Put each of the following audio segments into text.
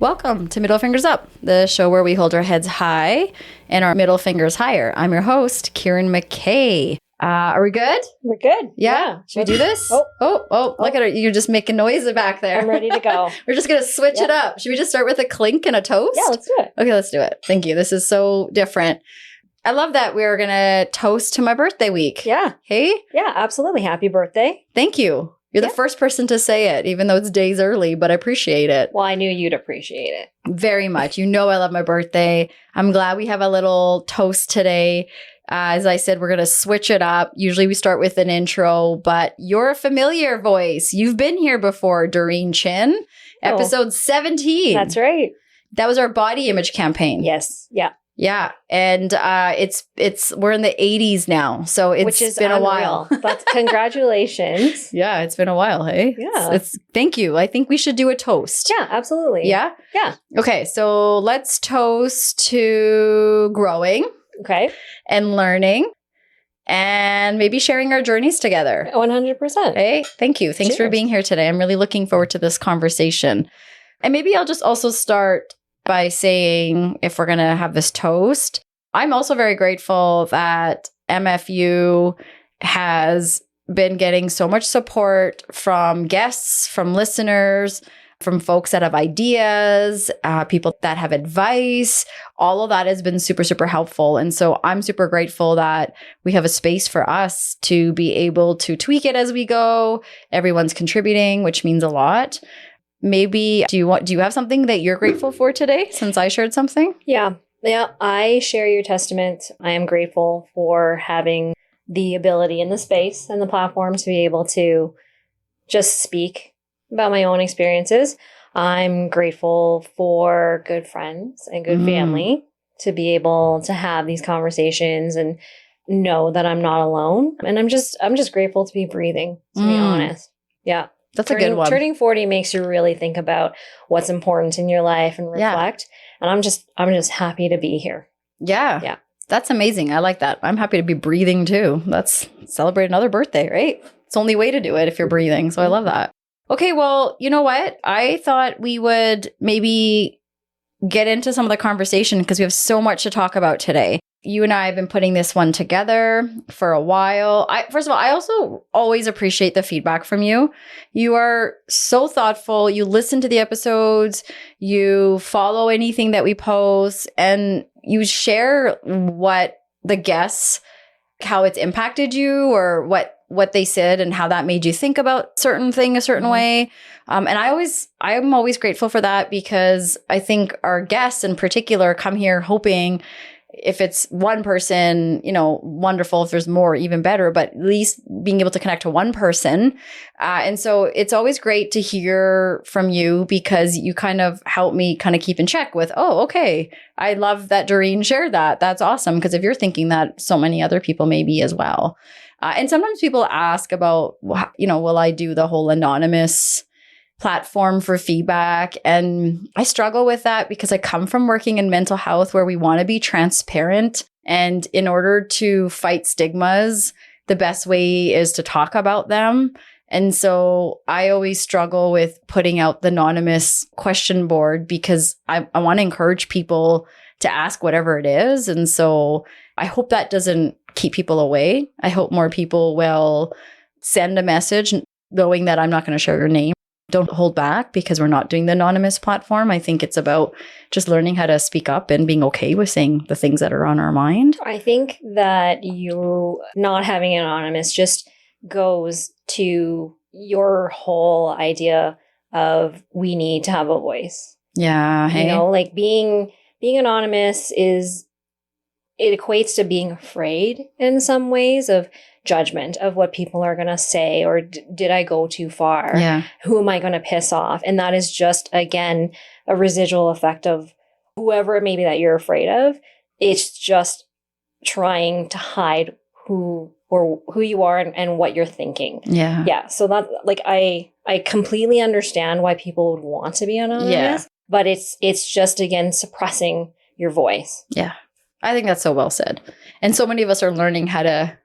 Welcome to Middle Fingers Up, the show where we hold our heads high and our middle fingers higher. I'm your host, Kieran McKay. Are we good? We're good. Yeah. Should we do this? Oh. Look at her. You're just making noises back there. I'm ready to go. We're just going to switch it up. Should we just start with a clink and a toast? Yeah, let's do it. Okay, let's do it. Thank you. This is so different. I love that we're going to toast to my birthday week. Yeah. Hey? Yeah, absolutely. Happy birthday. Thank you. You're the first person to say it, even though it's days early, but I appreciate it. Well, I knew you'd appreciate it. Very much. You know I love my birthday. I'm glad we have a little toast today. As I said, we're going to switch it up. Usually we start with an intro, but you're a familiar voice. You've been here before, Doreen Chin, episode 17. That's right. That was our body image campaign. Yes. Yeah. Yeah. And we're in the 80s now. So it's been a while. But congratulations. Yeah, it's been a while, hey? Yeah. Thank you. I think we should do a toast. Yeah, absolutely. Yeah? Yeah. Okay, so let's toast to growing. Okay. And learning. And maybe sharing our journeys together. 100%. Hey, thank you. Thanks for being here today. I'm really looking forward to this conversation. And maybe I'll just also start by saying, if we're going to have this toast, I'm also very grateful that MFU has been getting so much support from guests, from listeners, from folks that have ideas, people that have advice. All of that has been super, super helpful. And so I'm super grateful that we have a space for us to be able to tweak it as we go. Everyone's contributing, which means a lot. Maybe, do you have something that you're grateful for today, since I shared something? Yeah. I share your testament. I am grateful for having the ability and the space and the platform to be able to just speak about my own experiences. I'm grateful for good friends and good family to be able to have these conversations and know that I'm not alone. And I'm just grateful to be breathing, to be honest. Yeah. That's a good one. Turning 40 makes you really think about what's important in your life and reflect. Yeah. And I'm just happy to be here. Yeah. Yeah. That's amazing. I like that. I'm happy to be breathing too. Let's celebrate another birthday, right? It's the only way to do it if you're breathing. So I love that. Okay, well, you know what? I thought we would maybe get into some of the conversation because we have so much to talk about today. You and I have been putting this one together for a while. First of all, I also always appreciate the feedback from you. You are so thoughtful. You listen to the episodes. You follow anything that we post, and you share what the guests, how it's impacted you, or what they said and how that made you think about certain thing a certain way. And I'm always grateful for that, because I think our guests in particular come here hoping, if it's one person, wonderful. If there's more, even better, but at least being able to connect to one person. And so it's always great to hear from you, because you kind of help me kind of keep in check with, oh, okay, I love that Doreen shared that. That's awesome. Because if you're thinking that, so many other people may be as well. And sometimes people ask about, will I do the whole anonymous platform for feedback? And I struggle with that because I come from working in mental health, where we want to be transparent. And in order to fight stigmas, the best way is to talk about them. And so I always struggle with putting out the anonymous question board, because I want to encourage people to ask whatever it is. And so I hope that doesn't keep people away. I hope more people will send a message knowing that I'm not going to share your name. Don't hold back, because we're not doing the anonymous platform. I think it's about just learning how to speak up and being okay with saying the things that are on our mind. I think that you not having anonymous just goes to your whole idea of we need to have a voice. Yeah. Hey. Like being anonymous it equates to being afraid in some ways of judgment of what people are going to say, or did I go too far? Yeah. Who am I going to piss off? And that is just, again, a residual effect of whoever it may be that you're afraid of it's just trying to hide who you are and what you're thinking. Yeah. Yeah. So that, like, I completely understand why people would want to be anonymous, but it's just, again, suppressing your voice. Yeah. I think that's so well said. And so many of us are learning how to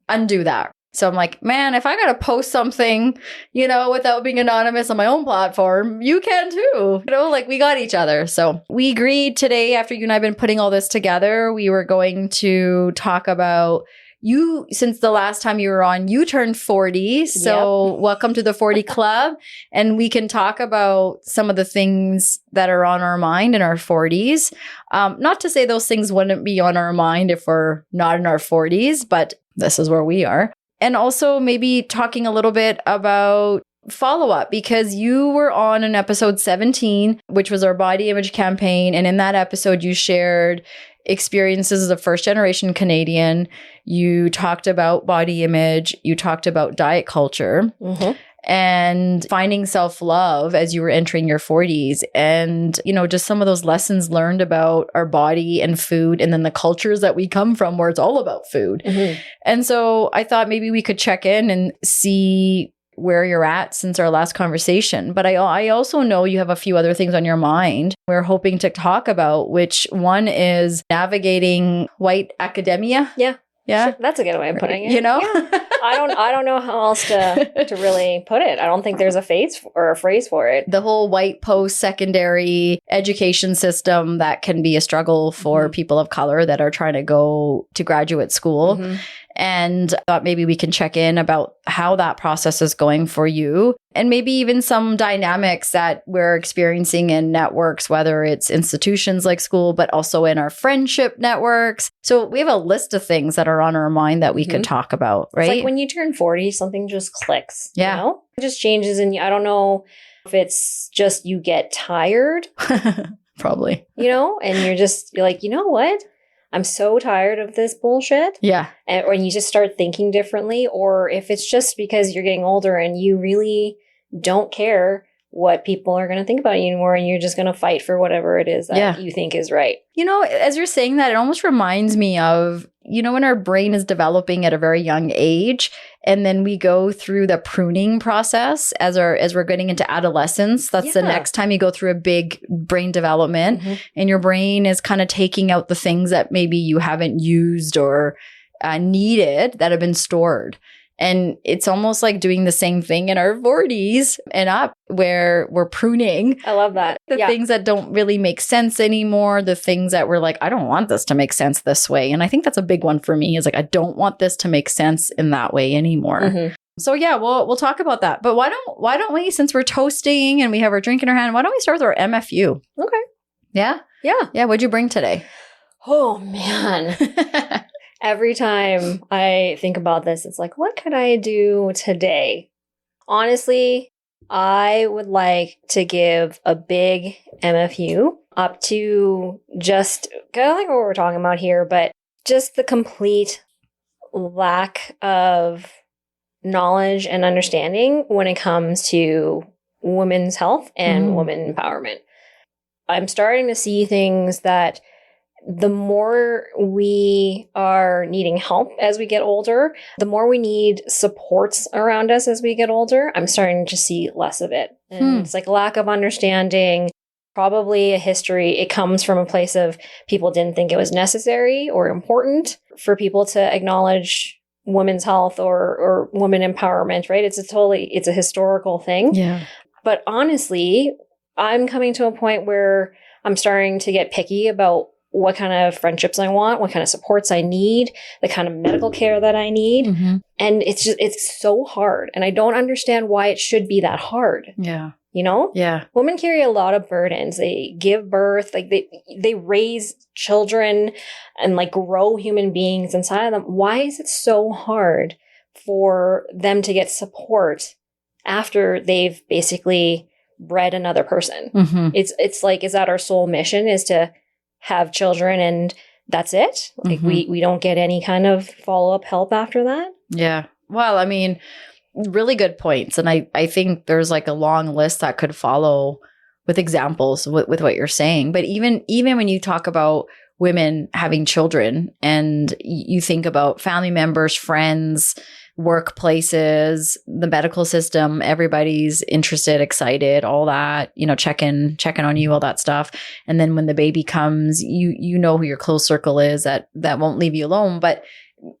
undo that. So I'm like, man, if I got to post something, without being anonymous on my own platform, you can too. Like, we got each other. So we agreed today, after you and I have been putting all this together, we were going to talk about you. Since the last time you were on, you turned 40. So welcome to the 40 Club. And we can talk about some of the things that are on our mind in our 40s. Not to say those things wouldn't be on our mind if we're not in our 40s, but this is where we are. And also maybe talking a little bit about follow-up, because you were on an episode 17, which was our body image campaign. And in that episode, you shared experiences as a first-generation Canadian. You talked about body image. You talked about diet culture. Mm-hmm. And finding self-love as you were entering your 40s, and, just some of those lessons learned about our body and food, and then the cultures that we come from where it's all about food. Mm-hmm. And so I thought maybe we could check in and see where you're at since our last conversation. But I also know you have a few other things on your mind we're hoping to talk about, which one is navigating white academia. Yeah. Yeah. Sure. That's a good way of putting it. Yeah. I don't know how else to really put it. I don't think there's a phrase for it. The whole white post-secondary education system that can be a struggle for people of color that are trying to go to graduate school. Mm-hmm. And I thought maybe we can check in about how that process is going for you, and maybe even some dynamics that we're experiencing in networks, whether it's institutions like school, but also in our friendship networks. So we have a list of things that are on our mind that we could talk about, right? It's like when you turn 40, something just clicks. Yeah. It just changes. And I don't know if it's just you get tired. Probably. And you're like, you know what? I'm so tired of this bullshit. Yeah. Or you just start thinking differently, or if it's just because you're getting older and you really don't care what people are going to think about you anymore, and you're just going to fight for whatever it is that you think is right. As you're saying that, it almost reminds me of, when our brain is developing at a very young age, and then we go through the pruning process as we're getting into adolescence. That's the next time you go through a big brain development, and your brain is kind of taking out the things that maybe you haven't used or needed that have been stored. And it's almost like doing the same thing in our 40s and up, where we're pruning. I love that. The things that don't really make sense anymore, the things that we're like, I don't want this to make sense this way. And I think that's a big one for me, is like, I don't want this to make sense in that way anymore. Mm-hmm. So yeah, we'll talk about that. But why don't we, since we're toasting and we have our drink in our hand, why don't we start with our MFU? Okay. Yeah? Yeah. Yeah. What'd you bring today? Oh, man. Every time I think about this, it's like, what could I do today? Honestly, I would like to give a big MFU up to just kind of like what we're talking about here, but just the complete lack of knowledge and understanding when it comes to women's health and women empowerment. I'm starting to see things that the more we are needing help as we get older, the more we need supports around us as we get older. I'm starting to see less of it. And it's like lack of understanding, probably a history. It comes from a place of people didn't think it was necessary or important for people to acknowledge women's health or women empowerment, right? It's a historical thing. Yeah. But honestly, I'm coming to a point where I'm starting to get picky about what kind of friendships I want, what kind of supports I need, the kind of medical care that I need. Mm-hmm. And it's so hard. And I don't understand why it should be that hard. Yeah. Yeah. Women carry a lot of burdens. They give birth, like they raise children and like grow human beings inside of them. Why is it so hard for them to get support after they've basically bred another person? Mm-hmm. It's like, is that our sole mission, is to have children and that's it? Like we don't get any kind of follow-up help after that? Yeah. Well, I mean, really good points. And I think there's like a long list that could follow with examples with what you're saying. But even when you talk about women having children, and you think about family members, friends, workplaces, the medical system, everybody's interested, excited, all that, checking on you, all that stuff. And then when the baby comes, you know who your close circle is that won't leave you alone. But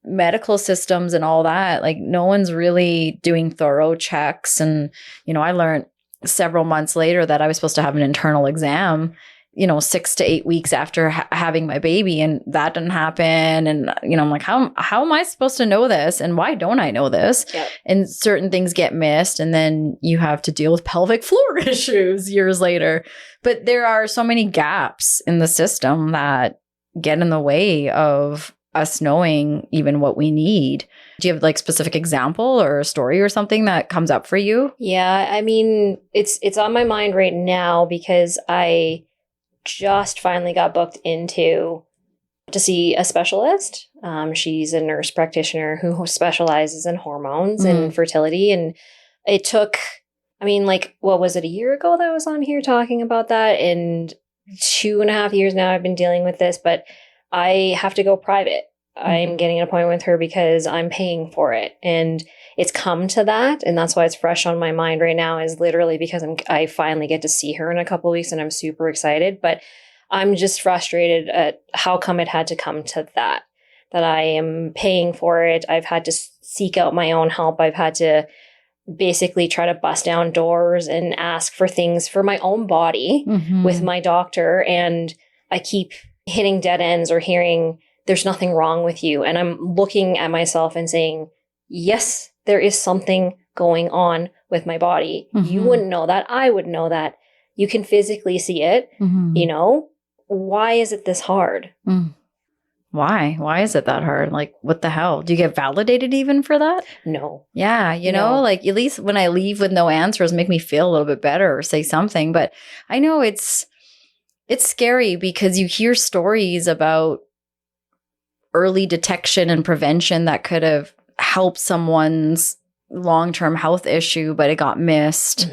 medical systems and all that, like no one's really doing thorough checks. And, I learned several months later that I was supposed to have an internal exam, 6 to 8 weeks after having my baby, and that didn't happen. And, I'm like, how am I supposed to know this? And why don't I know this? Yep. And certain things get missed. And then you have to deal with pelvic floor issues years later. But there are so many gaps in the system that get in the way of us knowing even what we need. Do you have like specific example or a story or something that comes up for you? Yeah, I mean, it's on my mind right now because I just finally got booked to see a specialist. She's a nurse practitioner who specializes in hormones and fertility. And it took, what was it, a year ago that I was on here talking about that? And 2.5 years now I've been dealing with this, but I have to go private. I'm getting an appointment with her because I'm paying for it. And it's come to that. And that's why it's fresh on my mind right now, is literally because I finally get to see her in a couple of weeks and I'm super excited. But I'm just frustrated at how come it had to come to that I am paying for it. I've had to seek out my own help. I've had to basically try to bust down doors and ask for things for my own body with my doctor. And I keep hitting dead ends or hearing, there's nothing wrong with you. And I'm looking at myself and saying, yes, there is something going on with my body. You wouldn't know that. I would know that. You can physically see it. Why is it this hard? Why? Why is it that hard? Like, what the hell? Do you get validated even for that? No. Yeah. Like at least when I leave with no answers, make me feel a little bit better or say something. But I know it's scary because you hear stories about early detection and prevention that could have helped someone's long-term health issue, but it got missed.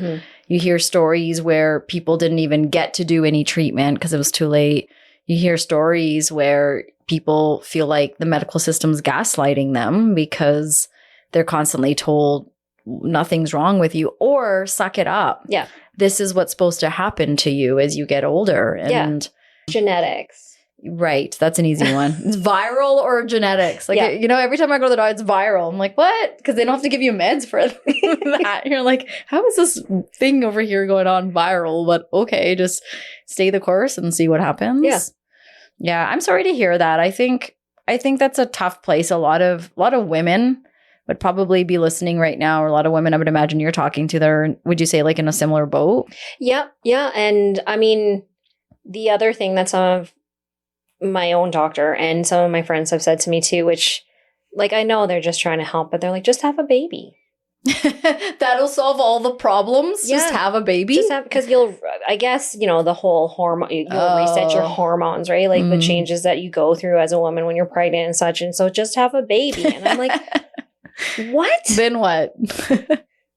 You hear stories where people didn't even get to do any treatment because it was too late. You hear stories where people feel like the medical system's gaslighting them because they're constantly told nothing's wrong with you or suck it up. Yeah. This is what's supposed to happen to you as you get older. And genetics. Right. That's an easy one. It's viral or genetics. Like, every time I go to the doctor, it's viral. I'm like, what? Because they don't have to give you meds for that. You're like, how is this thing over here going on viral? But okay, just stay the course and see what happens. Yeah. Yeah. I'm sorry to hear that. I think that's a tough place. A lot of women would probably be listening right now, or a lot of women I would imagine you're talking to there. Would you say like in a similar boat? Yeah. Yeah. And I mean, the other thing that some of my own doctor and some of my friends have said to me too, which like, I know they're just trying to help, but they're like, just have a baby. That'll solve all the problems. Yeah. Just have a baby. Just have, because I guess, the whole hormone, you'll reset your hormones, right? Like the changes that you go through as a woman when you're pregnant and such. And so just have a baby. And I'm like, what? Then what?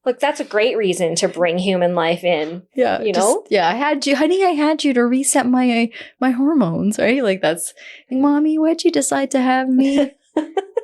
Like, that's a great reason to bring human life in. Yeah. I had you, honey, I had you to reset my hormones, right? Like like, Mommy, why'd you decide to have me?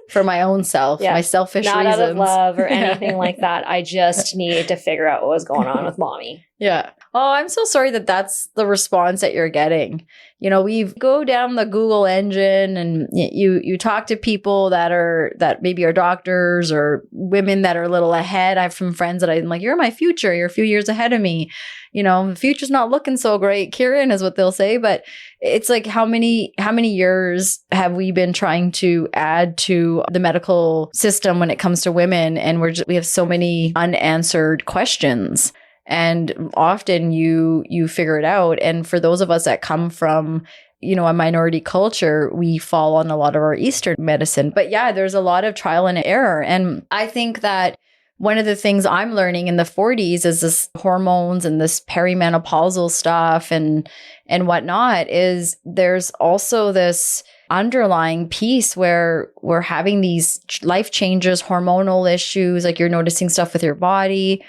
For my own self, my selfish Not reasons. Not out of love or anything like that. I just needed to figure out what was going on with Mommy. Yeah. Oh, I'm so sorry that that's the response that you're getting. We go down the Google engine and you talk to people that maybe are doctors or women that are a little ahead. I have some friends that I'm like, you're my future. You're a few years ahead of me. The future's not looking so great. Kieran is what they'll say. But it's like, how many years have we been trying to add to the medical system when it comes to women? And we have so many unanswered questions. And often you figure it out. And for those of us that come from, a minority culture, we fall on a lot of our Eastern medicine. But yeah, there's a lot of trial and error. And I think that one of the things I'm learning in the 40s is this hormones and this perimenopausal stuff and whatnot, is there's also this underlying piece where we're having these life changes, hormonal issues, like you're noticing stuff with your body.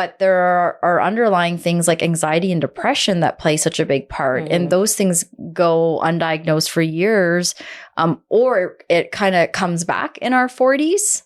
But there are underlying things like anxiety and depression that play such a big part. Mm-hmm. And those things go undiagnosed for years, or it kind of comes back in our 40s.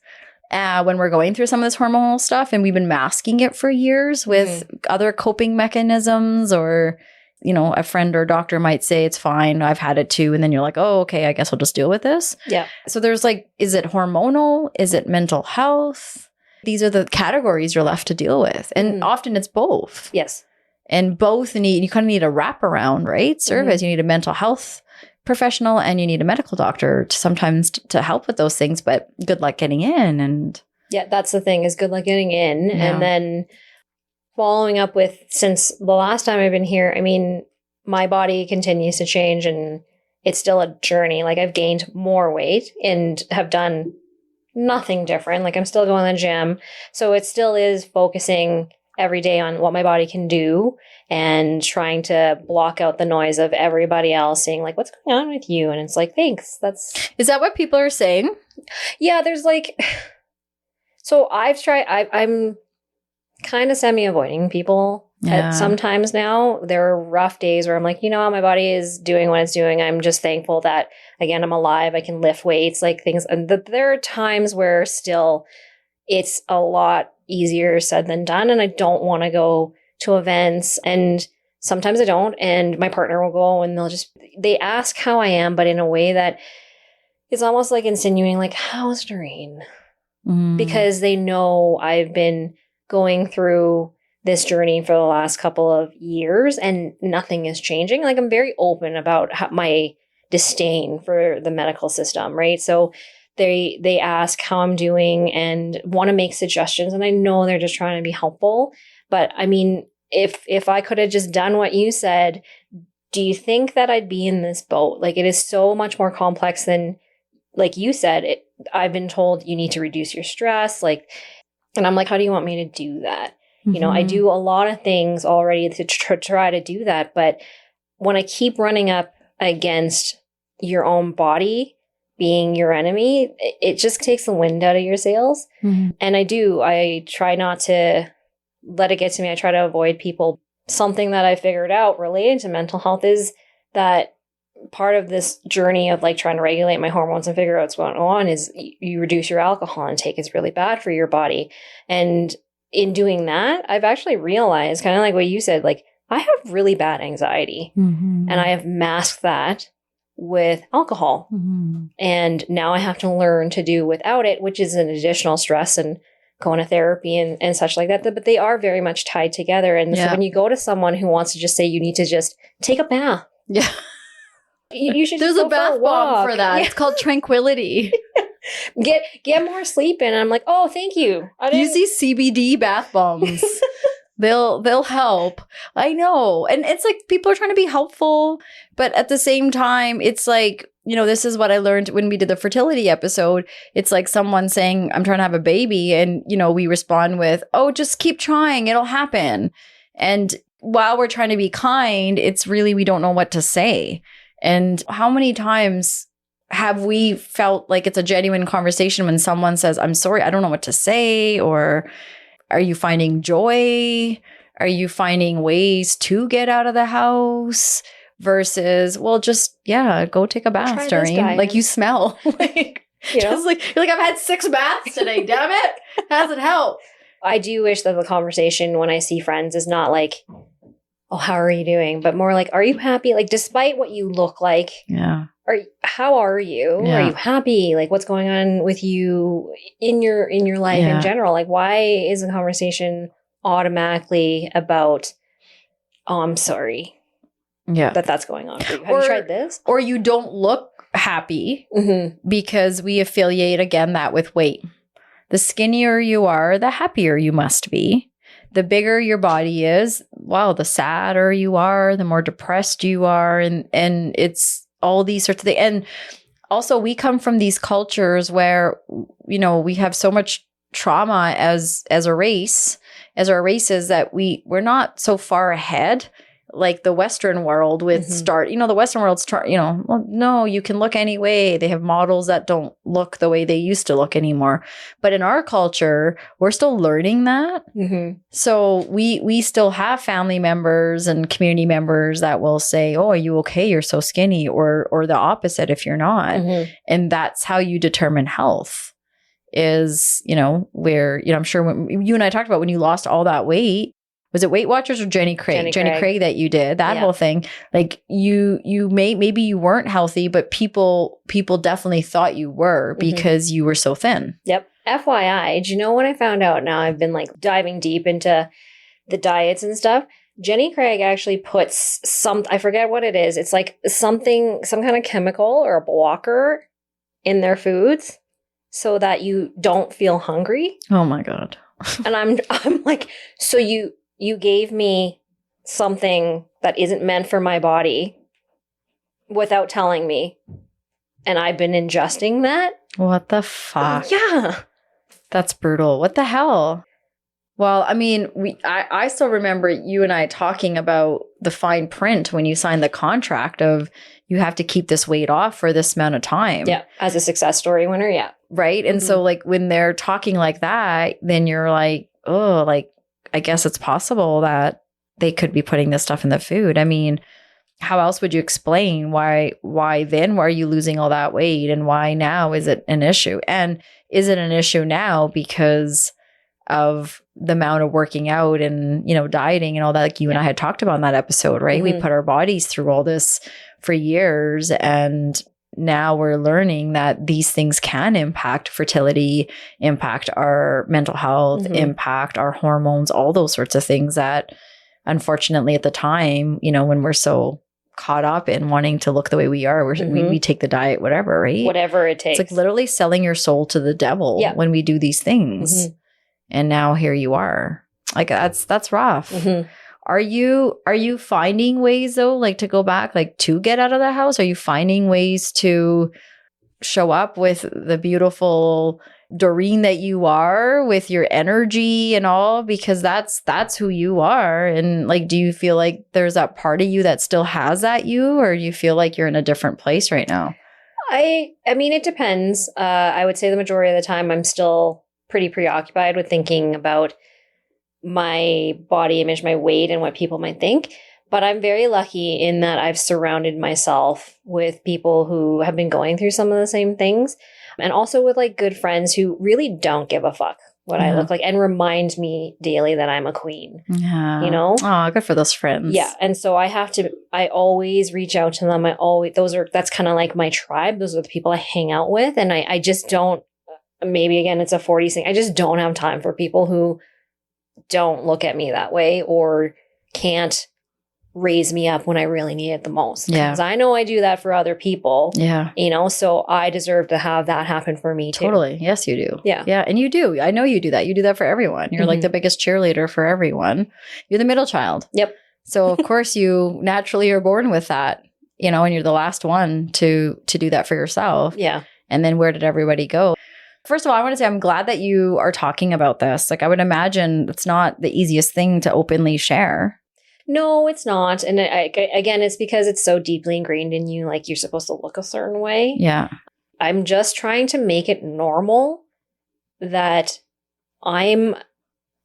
When we're going through some of this hormonal stuff, and we've been masking it for years with other coping mechanisms, or, a friend or doctor might say it's fine, I've had it too. And then you're like, oh, okay, I guess I'll just deal with this. Yeah. So there's like, is it hormonal? Is it mental health? These are the categories you're left to deal with. And often it's both. Yes. And both you kind of need a wraparound, right? Service. You need a mental health professional and you need a medical doctor to help with those things, but good luck getting in. And yeah, that's the thing, is good luck getting in. Yeah. And then following up with, since the last time I've been here, I mean, my body continues to change and it's still a journey. Like, I've gained more weight and have done nothing different. Like, I'm still going to the gym. So it still is focusing every day on what my body can do and trying to block out the noise of everybody else saying, like, what's going on with you? And it's like, thanks. Is that what people are saying? Yeah, there's like, so I'm kind of semi-avoiding people at sometimes now. There are rough days where I'm like, my body is doing what it's doing. I'm just thankful that, again, I'm alive. I can lift weights, like things. And there are times where still it's a lot easier said than done. And I don't want to go to events. And sometimes I don't. And my partner will go and they ask how I am, but in a way that it's almost like insinuating, like, how's Doreen? Because they know I've been going through this journey for the last couple of years and nothing is changing. Like, I'm very open about my disdain for the medical system, right? So they ask how I'm doing and want to make suggestions. And I know they're just trying to be helpful. But I mean, if I could have just done what you said, do you think that I'd be in this boat? Like, it is so much more complex than, like you said, I've been told you need to reduce your stress. Like, and I'm like, how do you want me to do that? I do a lot of things already to try to do that. But when I keep running up against your own body being your enemy, it just takes the wind out of your sails. And I try not to let it get to me. I try to avoid people. Something that I figured out related to mental health is that part of this journey of like trying to regulate my hormones and figure out what's going on is you reduce your alcohol intake. It's really bad for your body. And in doing that, I've actually realized, kind of like what you said, like, I have really bad anxiety and I have masked that with alcohol. And now I have to learn to do without it, which is an additional stress and going to therapy and such like that. But they are very much tied together. And so when you go to someone who wants to just say you need to just take a bath. Yeah. You should. There's just a bath bomb for that. Yeah. It's called tranquility. Get more sleep in. I'm like, oh, thank you. Use these CBD bath bombs. They'll help. I know. And it's like people are trying to be helpful, but at the same time, it's like, this is what I learned when we did the fertility episode. It's like someone saying, I'm trying to have a baby. And, we respond with, oh, just keep trying. It'll happen. And while we're trying to be kind, it's really, we don't know what to say. And how many times have we felt like it's a genuine conversation when someone says, I'm sorry, I don't know what to say? Or are you finding joy? Are you finding ways to get out of the house? Versus, well, just, go take a bath, Doreen. Like, you smell. Like, just like, you're like, I've had 6 baths today, damn it. Hasn't helped. I do wish that the conversation when I see friends is not like, oh, how are you doing? But more like, are you happy? Like, despite what you look like, how are you? Yeah. Are you happy? Like, what's going on with you in your life in general? Like, why is the conversation automatically about, oh, I'm sorry that's going on for you? Have you tried this? Or you don't look happy because we affiliate, again, that with weight. The skinnier you are, the happier you must be. The bigger your body is, the sadder you are, the more depressed you are. And it's all these sorts of things. And also, we come from these cultures where, we have so much trauma as a race, as our races, that we're not so far ahead. like the Western world with the Western world's, well, no, you can look any way. They have models that don't look the way they used to look anymore. But in our culture, we're still learning that. Mm-hmm. So we still have family members and community members that will say, oh, are you okay? You're so skinny, or the opposite if you're not. Mm-hmm. And that's how you determine health. Is, where, I'm sure when you and I talked about when you lost all that weight, was it Weight Watchers or Jenny Craig? Jenny Craig that you did, that whole thing. Like you maybe you weren't healthy, but people definitely thought you were because you were so thin. Yep. FYI, do you know what I found out? Now I've been like diving deep into the diets and stuff. Jenny Craig actually puts I forget what it is. It's like some kind of chemical or a blocker in their foods so that you don't feel hungry. Oh my God. And I'm like, so you gave me something that isn't meant for my body without telling me. And I've been ingesting that. What the fuck? Yeah. That's brutal. What the hell? Well, I mean, I still remember you and I talking about the fine print when you signed the contract of you have to keep this weight off for this amount of time. Yeah. As a success story winner. Yeah. Right. And so like when they're talking like that, then you're like, oh, like, I guess it's possible that they could be putting this stuff in the food. I mean, how else would you explain why then why are you losing all that weight, and why now is it an issue? And is it an issue now because of the amount of working out and, dieting and all that, like you and I had talked about in that episode, right? We put our bodies through all this for years, and now we're learning that these things can impact fertility, impact our mental health, impact our hormones, all those sorts of things that unfortunately at the time, when we're so caught up in wanting to look the way we are, we take the diet, whatever, right? Whatever it takes. It's like literally selling your soul to the devil when we do these things. And now here you are. Like that's rough. Are you finding ways though, like to go back, like to get out of the house? Are you finding ways to show up with the beautiful Doreen that you are, with your energy and all? Because that's who you are. And like, do you feel like there's that part of you that still has that you, or do you feel like you're in a different place right now? I mean, it depends. I would say the majority of the time I'm still pretty preoccupied with thinking about my body image, my weight, and what people might think. But I'm very lucky in that I've surrounded myself with people who have been going through some of the same things, and also with like good friends who really don't give a fuck what I look like and remind me daily that I'm a queen. Yeah. Oh, good for those friends. Yeah. And so I always reach out to them. That's kind of like my tribe. Those are the people I hang out with. And I just don't, maybe again, it's a 40s thing. I just don't have time for people who don't look at me that way or can't raise me up when I really need it the most. Yeah. Because I know I do that for other people. Yeah. So I deserve to have that happen for me too. Totally. Yes, you do. Yeah. Yeah. And you do. I know you do that. You do that for everyone. You're like the biggest cheerleader for everyone. You're the middle child. Yep. So of course you naturally are born with that, and you're the last one to do that for yourself. Yeah. And then where did everybody go? First of all, I want to say I'm glad that you are talking about this. Like I would imagine it's not the easiest thing to openly share. No, it's not. And again, it's because it's so deeply ingrained in you. Like you're supposed to look a certain way. Yeah. I'm just trying to make it normal that I'm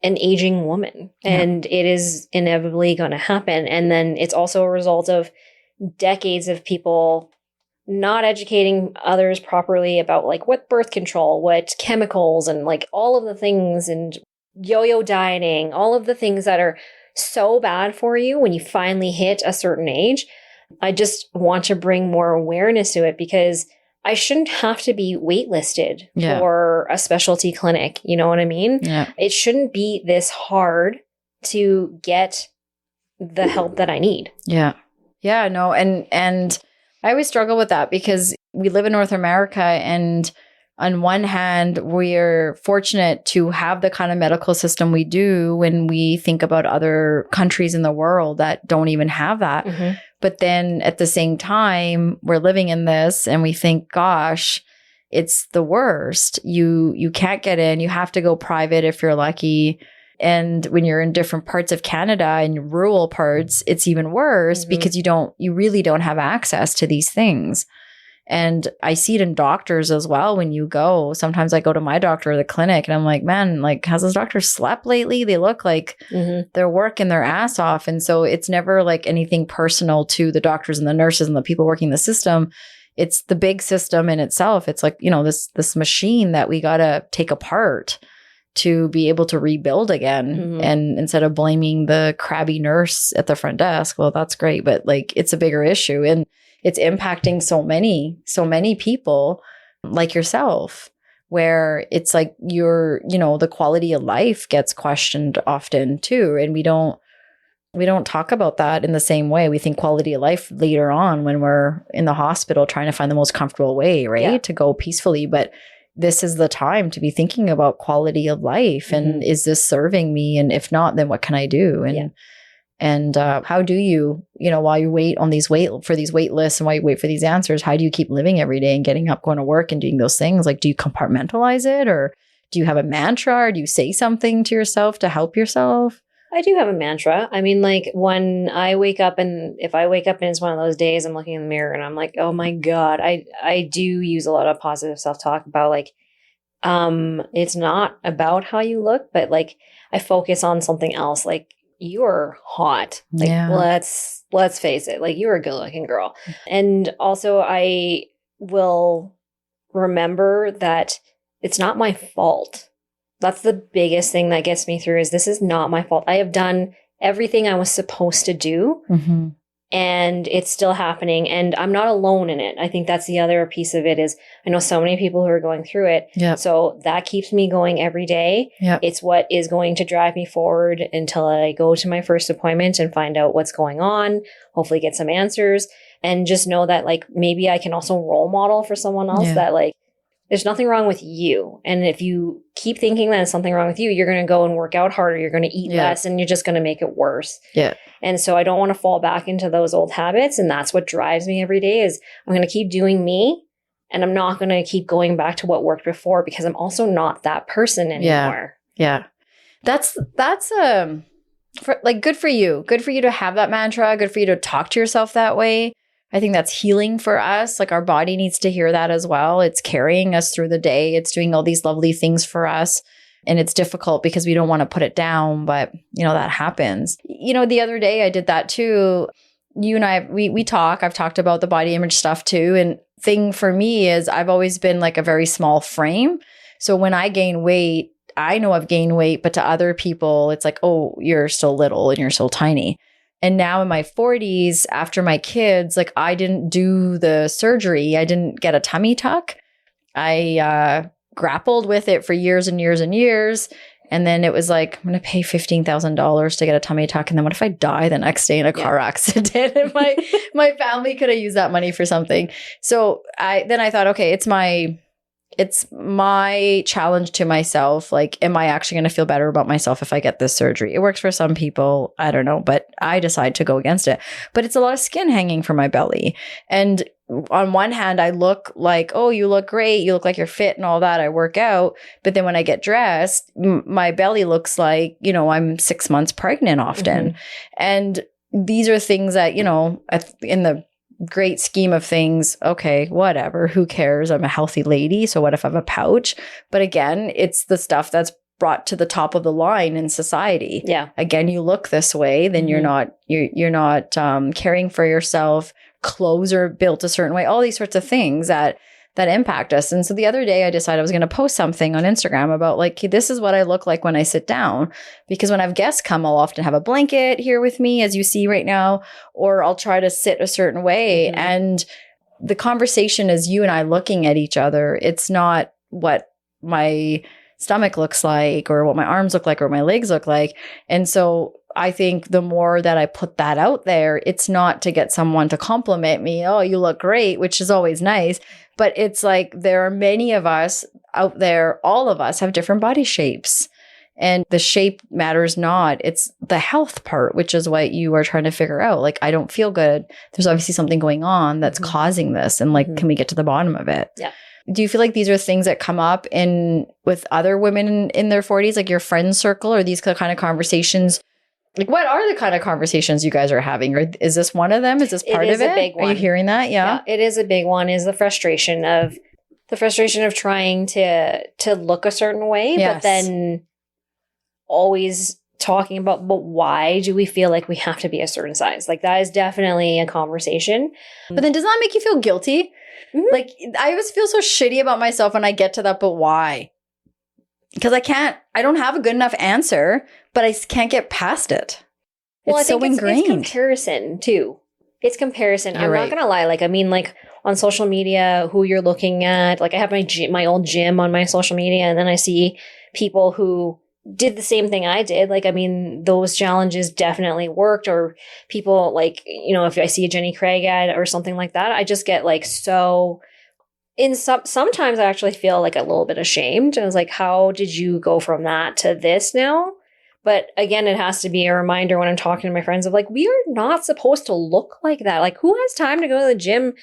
an aging woman and it is inevitably going to happen. And then it's also a result of decades of people not educating others properly about like what birth control, what chemicals, and like all of the things, and yo-yo dieting, all of the things that are so bad for you when you finally hit a certain age. I just want to bring more awareness to it because I shouldn't have to be waitlisted for a specialty clinic. You know what I mean? Yeah. It shouldn't be this hard to get the help that I need. Yeah. Yeah, no. And I always struggle with that because we live in North America, and on one hand, we're fortunate to have the kind of medical system we do when we think about other countries in the world that don't even have that. Mm-hmm. But then at the same time, we're living in this and we think, gosh, it's the worst. You can't get in. You have to go private if you're lucky. And when you're in different parts of Canada and rural parts, it's even worse because you really don't have access to these things. And I see it in doctors as well. When you go, sometimes I go to my doctor or the clinic and I'm like, man, like, has this doctor slept lately? They look like they're working their ass off. And so it's never like anything personal to the doctors and the nurses and the people working the system. It's the big system in itself. It's like, you know, this machine that we got to take apart to be able to rebuild again. And instead of blaming the crabby nurse at the front desk, well, that's great. But like, it's a bigger issue. And it's impacting so many people like yourself, where it's like the quality of life gets questioned often too. And we don't talk about that in the same way. We think quality of life later on when we're in the hospital trying to find the most comfortable way, right? To go peacefully. But this is the time to be thinking about quality of life. And is this serving me? And if not, then what can I do? And how do you, while you wait on these wait lists and while you wait for these answers, how do you keep living every day and getting up, going to work and doing those things? Like, do you compartmentalize it, or do you have a mantra, or do you say something to yourself to help yourself? I do have a mantra. I mean, like, when I wake up, and if I wake up and it's one of those days, I'm looking in the mirror and I'm like, oh my God, I do use a lot of positive self-talk about like, it's not about how you look, but like I focus on something else. Like, you are hot. Like, let's face it. Like, you're a good looking girl. And also I will remember that it's not my fault. That's the biggest thing that gets me through, is this is not my fault. I have done everything I was supposed to do, and it's still happening, and I'm not alone in it. I think that's the other piece of it, is I know so many people who are going through it. So that keeps me going every day. It's what is going to drive me forward until I go to my first appointment and find out what's going on, hopefully get some answers, and just know that like maybe I can also role model for someone else that like, there's nothing wrong with you. And if you keep thinking that there's something wrong with you, you're going to go and work out harder. You're going to eat less, and you're just going to make it worse. And so I don't want to fall back into those old habits. And that's what drives me every day, is I'm going to keep doing me, and I'm not going to keep going back to what worked before, because I'm also not that person anymore. That's good for you. Good for you to have that mantra. Good for you to talk to yourself that way. I think that's healing for us. Like, our body needs to hear that as well. It's carrying us through the day. It's doing all these lovely things for us. And it's difficult because we don't want to put it down, but that happens. The other day I did that too. You and I, we talk, I've talked about the body image stuff too. And thing for me is I've always been like a very small frame. So when I gain weight, I know I've gained weight, but to other people, it's like, oh, you're still little and you're still tiny. And now in my 40s, after my kids, like, I didn't do the surgery. I didn't get a tummy tuck. I grappled with it for years and years and years. And then it was like, I'm going to pay $15,000 to get a tummy tuck. And then what if I die the next day in a car accident? And my family could have used that money for something. So I thought, okay, it's my challenge to myself. Like, am I actually going to feel better about myself if I get this surgery? It works for some people. I don't know, but I decide to go against it. But it's a lot of skin hanging from my belly. And on one hand, I look like, oh, you look great. You look like you're fit and all that. I work out. But then when I get dressed, my belly looks like, I'm 6 months pregnant often. And these are things that, in the great scheme of things, okay, whatever, who cares? I'm a healthy lady. So what if I have a pouch? But again, it's the stuff that's brought to the top of the line in society. Again, you look this way, then you're not caring for yourself. Clothes are built a certain way, all these sorts of things that impact us. And so the other day I decided I was going to post something on Instagram about like, hey, this is what I look like when I sit down. Because when I have guests come, I'll often have a blanket here with me, as you see right now, or I'll try to sit a certain way. And the conversation is you and I looking at each other. It's not what my stomach looks like or what my arms look like or my legs look like. And so I think the more that I put that out there, it's not to get someone to compliment me, oh, you look great, which is always nice. But it's like, there are many of us out there, all of us have different body shapes. And the shape matters not. It's the health part, which is what you are trying to figure out. Like, I don't feel good. There's obviously something going on that's causing this. And like, can we get to the bottom of it? do you feel like these are things that come up with other women in their 40s, like your friend circle, or these kind of conversations? Like, what are the kind of conversations you guys are having? Or is this one of them? Is this part of it? A big one. Are you hearing that? Yeah, it is a big one. Is the frustration of trying to look a certain way, but then always talking about, but why do we feel like we have to be a certain size? Like, that is definitely a conversation. But then does that make you feel guilty? Mm-hmm. Like, I always feel so shitty about myself when I get to that, but why? Because I don't have a good enough answer, but I can't get past it. Well, it's so ingrained. It's comparison too. It's comparison. I'm not going to lie. Like, I mean, like on social media, who you're looking at, like I have my old gym on my social media, and then I see people who did the same thing I did. Like, I mean, those challenges definitely worked. Or people like, you know, if I see a Jenny Craig ad or something like that, I just get like so... sometimes I actually feel like a little bit ashamed. I was like, how did you go from that to this now? But again, it has to be a reminder when I'm talking to my friends of like, we are not supposed to look like that. Like, who has time to go to the gym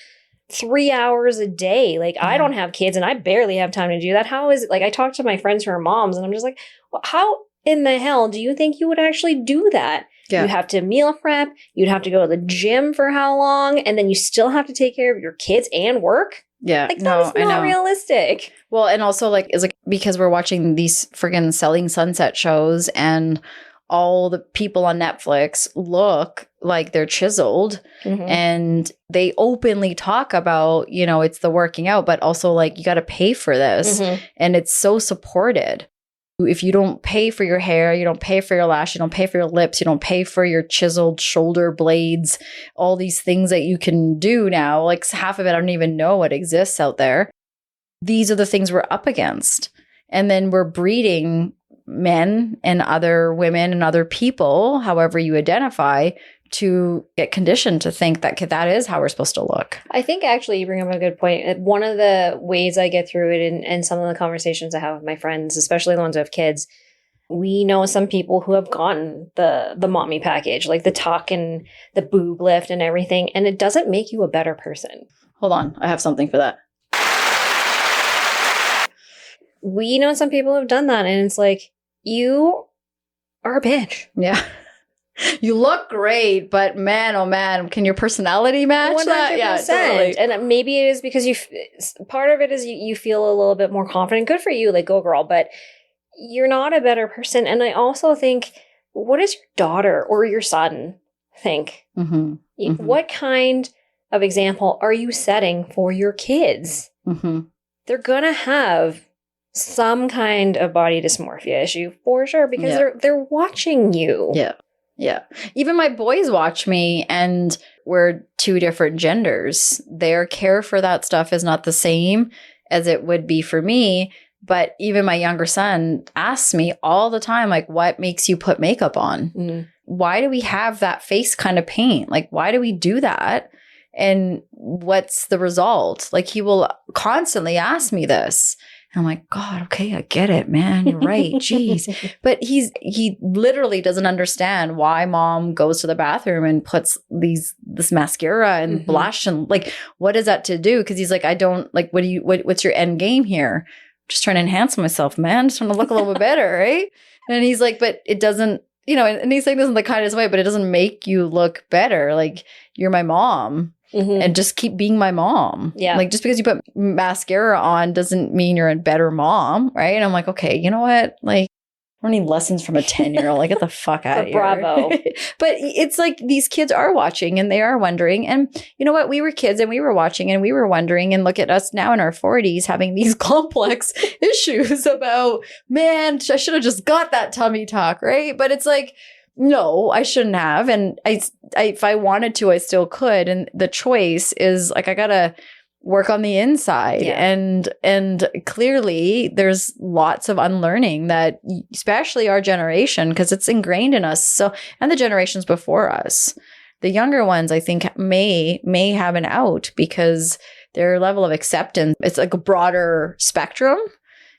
3 hours a day? Like, I don't have kids and I barely have time to do that. How is it? Like, I talk to my friends who are moms and I'm just like, well, how in the hell do you think you would actually do that? Yeah. You have to meal prep. You'd have to go to the gym for how long? And then you still have to take care of your kids and work. Yeah. Like, that's not realistic. Well, and also like, it's like, because we're watching these friggin' Selling Sunset shows and all the people on Netflix look like they're chiseled, and they openly talk about, you know, it's the working out, but also like, you got to pay for this. And it's so supported. If you don't pay for your hair, you don't pay for your lash, you don't pay for your lips, you don't pay for your chiseled shoulder blades, all these things that you can do now, like half of it, I don't even know what exists out there. These are the things we're up against. And then we're breeding men and other women and other people, however you identify, to get conditioned to think that that is how we're supposed to look. I think actually you bring up a good point. One of the ways I get through it and some of the conversations I have with my friends, especially the ones who have kids, we know some people who have gotten the mommy package, like the tuck and the boob lift and everything, and it doesn't make you a better person. Hold on, I have something for that. We know some people have done that, and it's like, you are a bitch. Yeah. You look great, but man, oh man, can your personality match 100%. That? Yeah, totally. And maybe it is because part of it is you feel a little bit more confident. Good for you, like, go girl, but you're not a better person. And I also think, what does your daughter or your son think? What kind of example are you setting for your kids? They're going to have some kind of body dysmorphia issue for sure, because they're watching you. Yeah. Yeah. Even my boys watch me, and we're two different genders. Their care for that stuff is not the same as it would be for me. But even my younger son asks me all the time, like, what makes you put makeup on? Why do we have that face kind of paint? Like, why do we do that? And what's the result? Like, he will constantly ask me this. I'm like, God, okay, I get it, man. You're right. Jeez. But he literally doesn't understand why mom goes to the bathroom and puts this mascara and blush and like, what is that to do? Because he's like, I don't like, what's your end game here? Just trying to enhance myself, man. Just trying to look a little bit better, right? And he's like, but it doesn't, you know, and he's saying this in the kindest way, but it doesn't make you look better. Like, you're my mom. And just keep being my mom. Yeah. Like, just because you put mascara on doesn't mean you're a better mom, right? And I'm like, okay, you know what? Like, I don't need lessons from a 10-year-old. Like, get the fuck out of here. Bravo. But it's like these kids are watching and they are wondering. And you know what? We were kids and we were watching and we were wondering. And look at us now in our 40s having these complex issues about, man, I should have just got that tummy tuck, right? But it's like, no, I shouldn't have. And I, if I wanted to, I still could. And the choice is like, I got to work on the inside. Yeah. And clearly there's lots of unlearning that, especially our generation, because it's ingrained in us. So, and the generations before us, the younger ones, I think may have an out because their level of acceptance, it's like a broader spectrum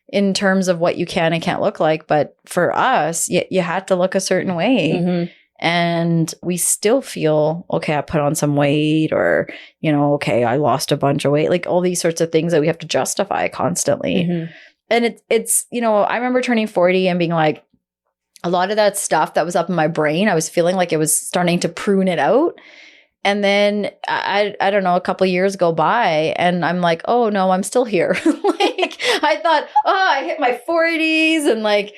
in terms of what you can and can't look like. But for us, you had to look a certain way. And we still feel, okay, I put on some weight, or, okay, I lost a bunch of weight, like all these sorts of things that we have to justify constantly. Mm-hmm. And it's, I remember turning 40 and being like, a lot of that stuff that was up in my brain, I was feeling like it was starting to prune it out. And then I don't know, a couple of years go by and I'm like, oh no, I'm still here. Like I thought, I hit my 40s and like,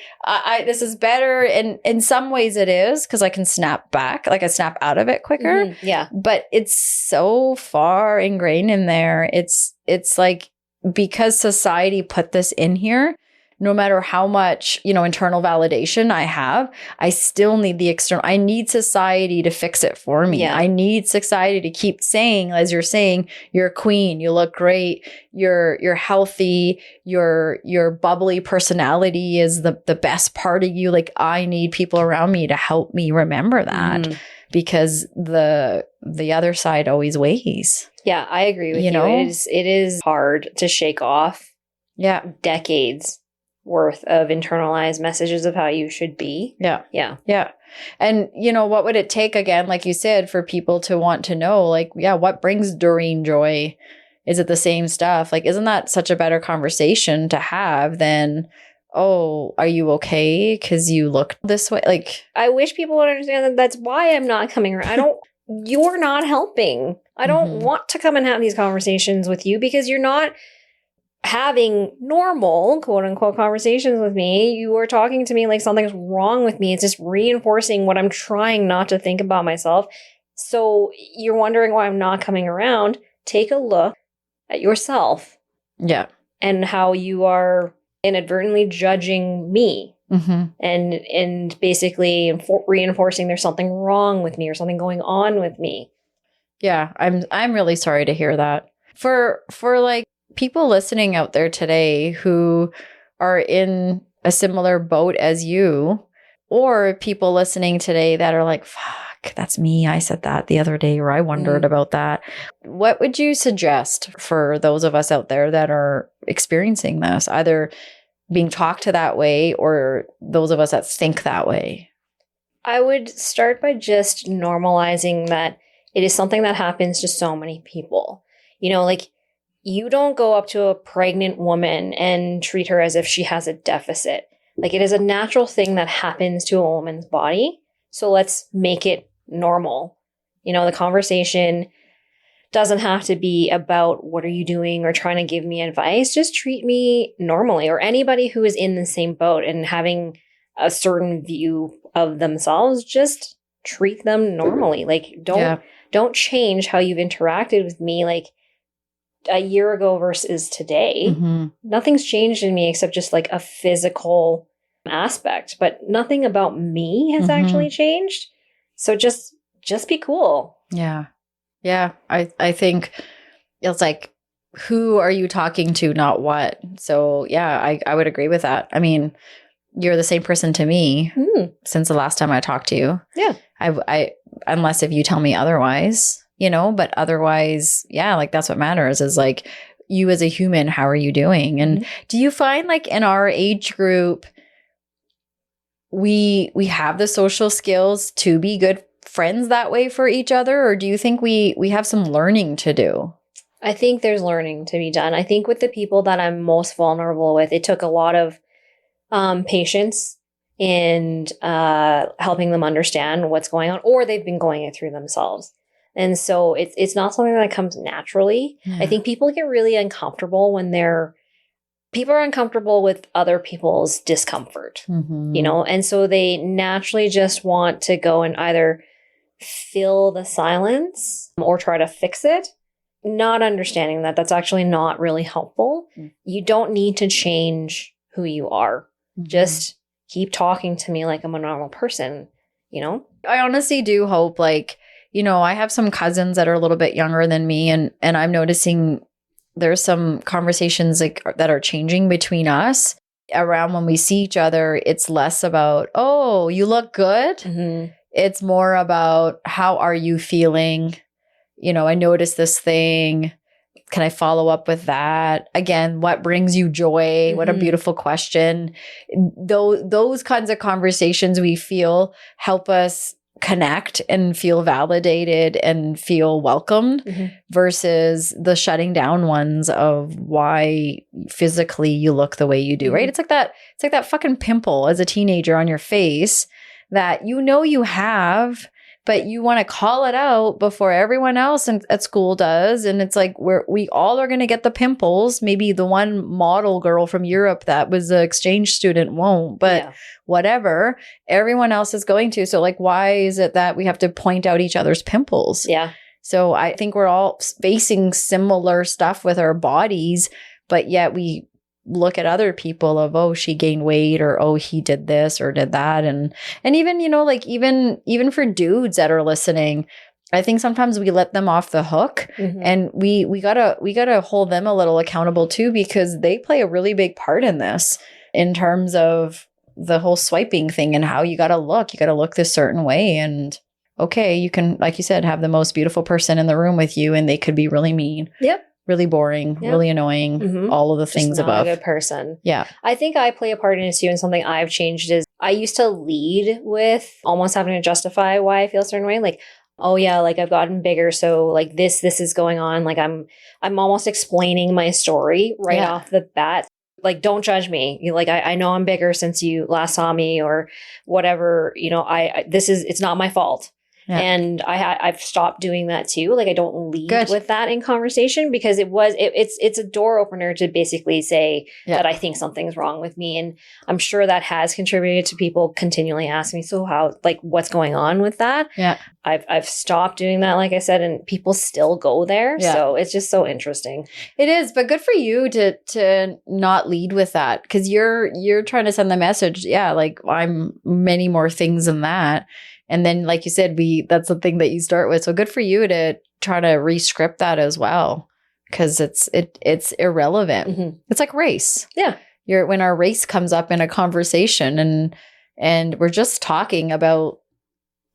this is better. And in some ways it is, because I can snap back, like I snap out of it quicker. Mm-hmm. Yeah. But it's so far ingrained in there. It's like, because society put this in here, no matter how much, internal validation I have, I still need the external. I need society to fix it for me. Yeah. I need society to keep saying, as you're saying, you're a queen, you look great, you're healthy, your bubbly personality is the best part of you. Like I need people around me to help me remember that, because the other side always weighs. Yeah, I agree with you. It is hard to shake off decades worth of internalized messages of how you should be. Yeah. Yeah. Yeah. And, what would it take, again, like you said, for people to want to know, like, what brings Doreen joy? Is it the same stuff? Like, isn't that such a better conversation to have than, oh, are you okay? Because you look this way. Like, I wish people would understand that that's why I'm not coming around. You're not helping. I don't want to come and have these conversations with you because you're not having normal, quote unquote, conversations with me. You are talking to me like something's wrong with me. It's just reinforcing what I'm trying not to think about myself. So you're wondering why I'm not coming around. Take a look at yourself. Yeah. And how you are inadvertently judging me. And basically reinforcing there's something wrong with me or something going on with me. Yeah, I'm really sorry to hear that. For like people listening out there today who are in a similar boat as you, or people listening today that are like, fuck, that's me. I said that the other day, or I wondered about that. What would you suggest for those of us out there that are experiencing this, either being talked to that way or those of us that think that way? I would start by just normalizing that it is something that happens to so many people. Like you don't go up to a pregnant woman and treat her as if she has a deficit. Like it is a natural thing that happens to a woman's body. So let's make it normal. The conversation doesn't have to be about what are you doing or trying to give me advice. Just treat me normally, or anybody who is in the same boat and having a certain view of themselves, just treat them normally. Like don't change how you've interacted with me like a year ago versus today. Nothing's changed in me except just like a physical aspect, but nothing about me has actually changed. So just be cool. Yeah. Yeah. I think it's like, who are you talking to, not what? So yeah, I would agree with that. I mean, you're the same person to me since the last time I talked to you. Yeah. I unless if you tell me otherwise, but otherwise, yeah, like that's what matters is like you as a human, how are you doing? And do you find like in our age group, we have the social skills to be good friends that way for each other? Or do you think we have some learning to do? I think there's learning to be done. I think with the people that I'm most vulnerable with, it took a lot of patience and helping them understand what's going on, or they've been going it through themselves. And so it's not something that comes naturally. Yeah. I think people get really uncomfortable when people are uncomfortable with other people's discomfort, and so they naturally just want to go and either fill the silence or try to fix it, not understanding that that's actually not really helpful. You don't need to change who you are. Just keep talking to me like I'm a normal person, I honestly do hope, like, I have some cousins that are a little bit younger than me, and I'm noticing there's some conversations like that are changing between us around when we see each other. It's less about, oh, you look good. It's more about, how are you feeling? I noticed this thing. Can I follow up with that? Again, what brings you joy? What a beautiful question. Those kinds of conversations we feel help us connect and feel validated and feel welcomed versus the shutting down ones of why physically you look the way you do, right? It's like that fucking pimple as a teenager on your face that you have, but you want to call it out before everyone else at school does. And it's like we all are going to get the pimples. Maybe the one model girl from Europe that was an exchange student won't, but whatever, everyone else is going to. So like, why is it that we have to point out each other's pimples? Yeah. So I think we're all facing similar stuff with our bodies, but yet we look at other people of, oh, she gained weight, or oh, he did this or did that. And even, like even for dudes that are listening, I think sometimes we let them off the hook, and we gotta hold them a little accountable too, because they play a really big part in this in terms of the whole swiping thing and how you gotta look this certain way. And okay, you can, like you said, have the most beautiful person in the room with you and they could be really mean. Yep. Really boring, really annoying, all of the things Just not above. a good person. Yeah. I think I play a part in it too, and something I've changed is I used to lead with almost having to justify why I feel a certain way. Like, oh yeah, like I've gotten bigger, so like this is going on. Like I'm almost explaining my story right off the bat. Like, don't judge me. I know I'm bigger since you last saw me or whatever. It's not my fault. Yeah. And I've stopped doing that too. Like I don't lead with that in conversation, because it's a door opener to basically say that I think something's wrong with me. And I'm sure that has contributed to people continually asking me, so how, like, what's going on with that? Yeah. I've stopped doing that, like I said, and people still go there. Yeah. So it's just so interesting. It is, but good for you to not lead with that, because you're trying to send the message. Yeah, like I'm many more things than that. And then, like you said, that's the thing that you start with. So good for you to try to re-script that as well, because it's irrelevant. It's like race. Yeah. When our race comes up in a conversation and we're just talking about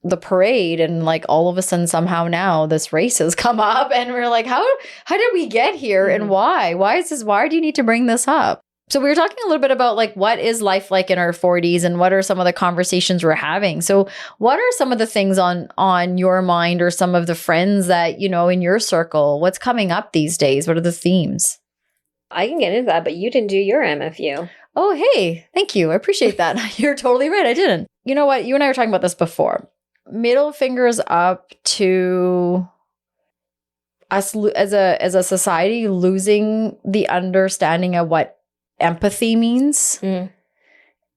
the parade, and like all of a sudden somehow now this race has come up and we're like, how did we get here and why? Why do you need to bring this up? So we were talking a little bit about like, what is life like in our 40s and what are some of the conversations we're having? So what are some of the things on your mind, or some of the friends that, in your circle, what's coming up these days? What are the themes? I can get into that, but you didn't do your MFU. Oh, hey, thank you. I appreciate that. You're totally right. I didn't. You know what? You and I were talking about this before. Middle fingers up to us as a society losing the understanding of what empathy means.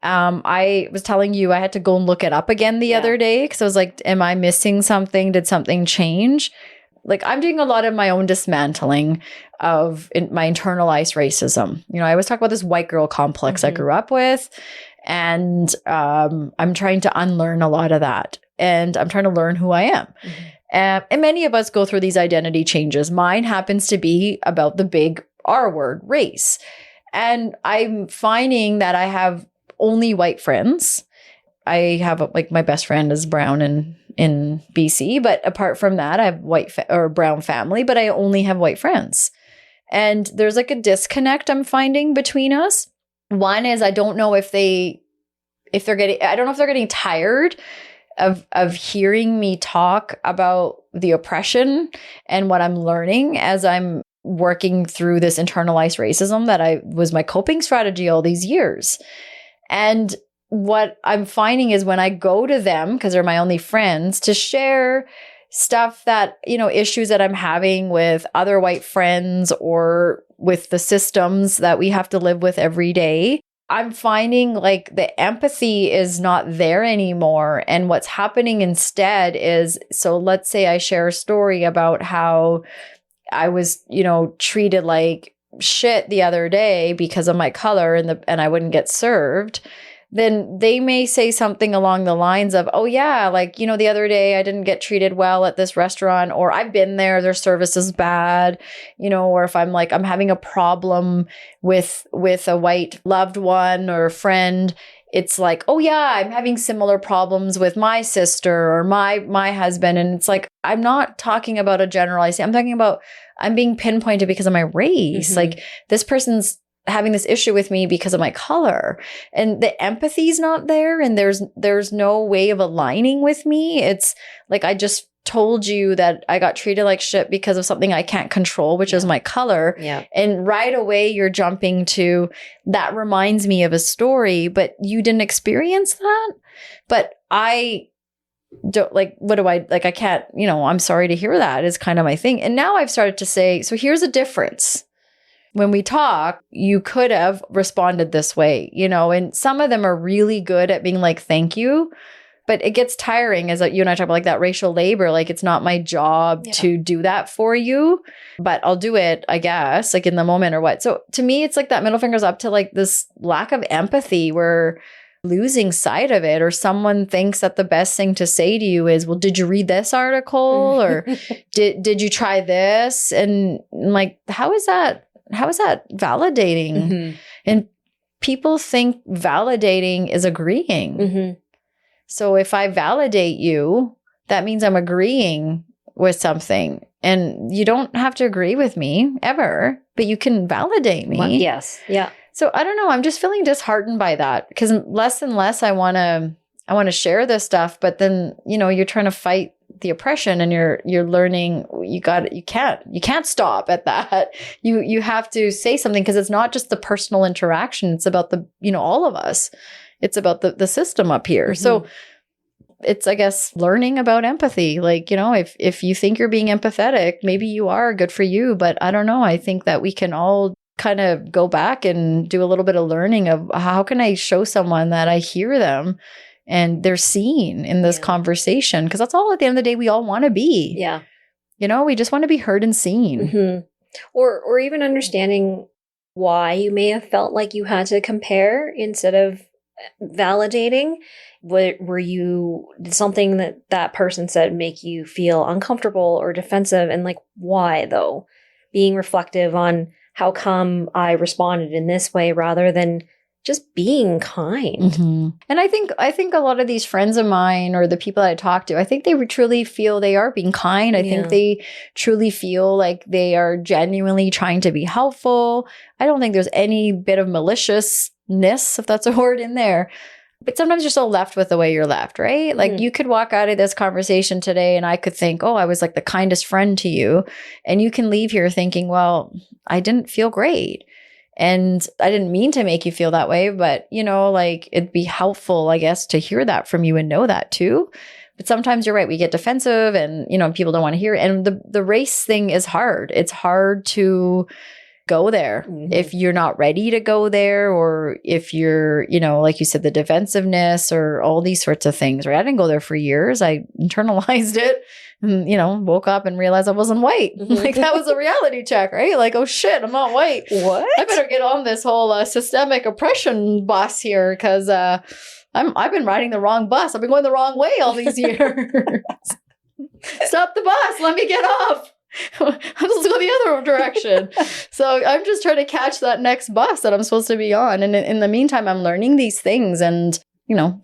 I was telling you I had to go and look it up again the other day, because I was like, am I missing something? Did something change? Like, I'm doing a lot of my own dismantling of my internalized racism. I always talk about this white girl complex I grew up with, and I'm trying to unlearn a lot of that, and I'm trying to learn who I am. And many of us go through these identity changes. Mine happens to be about the big R word, race. And I'm finding that I have only white friends. I have like my best friend is brown in BC, but apart from that, I have white or brown family, but I only have white friends. And there's like a disconnect I'm finding between us. One is I don't know if they're getting tired of hearing me talk about the oppression and what I'm learning as I'm working through this internalized racism that was my coping strategy all these years. And what I'm finding is when I go to them, because they're my only friends, to share stuff that, issues that I'm having with other white friends or with the systems that we have to live with every day, I'm finding like the empathy is not there anymore. And what's happening instead is, so let's say I share a story about how I was, treated like shit the other day because of my color and I wouldn't get served. Then they may say something along the lines of, oh yeah, like, the other day I didn't get treated well at this restaurant, or I've been there, their service is bad, or if I'm like, I'm having a problem with a white loved one or friend, it's like, oh yeah, I'm having similar problems with my sister or my husband. And it's like, I'm not talking about a generalized, I'm talking about, I'm being pinpointed because of my race. Like this person's having this issue with me because of my color, and the empathy's not there, and there's no way of aligning with me. It's like, I just told you that I got treated like shit because of something I can't control, which is my color. Yeah. And right away you're jumping to, that reminds me of a story, but you didn't experience that. But I don't, like, what do I, like, I can't, I'm sorry to hear that is kind of my thing. And now I've started to say, so here's a difference. When we talk, you could have responded this way, and some of them are really good at being like, thank you. But it gets tiring, as you and I talk about, like, that racial labor. Like, it's not my job to do that for you, but I'll do it, I guess, like in the moment or what. So to me, it's like that middle finger's up to like this lack of empathy. We're losing sight of it, or someone thinks that the best thing to say to you is, well, did you read this article, or did you try this? And like, how is that validating? Mm-hmm. And people think validating is agreeing. Mm-hmm. So if I validate you, that means I'm agreeing with something. And you don't have to agree with me ever, but you can validate me. Well, yes. Yeah. So I don't know. I'm just feeling disheartened by that, because less and less I want to share this stuff. But then, you're trying to fight the oppression, and you're learning you can't stop at that. You have to say something, because it's not just the personal interaction. It's about the, all of us. It's about the system up here. Mm-hmm. So it's, I guess, learning about empathy. Like, if you think you're being empathetic, maybe you are, good for you. But I don't know. I think that we can all kind of go back and do a little bit of learning of, how can I show someone that I hear them and they're seen in this conversation? Because that's all, at the end of the day, we all want to be. Yeah. We just want to be heard and seen. Mm-hmm. Or even understanding why you may have felt like you had to compare instead of validating. Did something that person said make you feel uncomfortable or defensive, and like, why though? Being reflective on, how come I responded in this way, rather than just being kind. Mm-hmm. And I think a lot of these friends of mine, or the people that I talk to, I think they truly feel they are being kind. I think they truly feel like they are genuinely trying to be helpful. I don't think there's any bit of maliciousness, if that's a word, in there. But sometimes you're still left with the way you're left, right? Like, you could walk out of this conversation today and I could think, oh, I was like the kindest friend to you. And you can leave here thinking, well, I didn't feel great. And I didn't mean to make you feel that way, but, like, it'd be helpful, I guess, to hear that from you and know that too. But sometimes you're right. We get defensive, and, people don't want to hear it. And the race thing is hard. It's hard to go there if you're not ready to go there, or if you're, like you said, the defensiveness or all these sorts of things, right? I didn't go there for years. I internalized it and, woke up and realized I wasn't white. Like, that was a reality check, right? Like, oh shit, I'm not white. What? I better get on this whole systemic oppression bus here, because I've been riding the wrong bus. I've been going the wrong way all these years. Stop the bus. Let me get off. I'm supposed to go the other direction. So I'm just trying to catch that next bus that I'm supposed to be on. And in the meantime, I'm learning these things, and,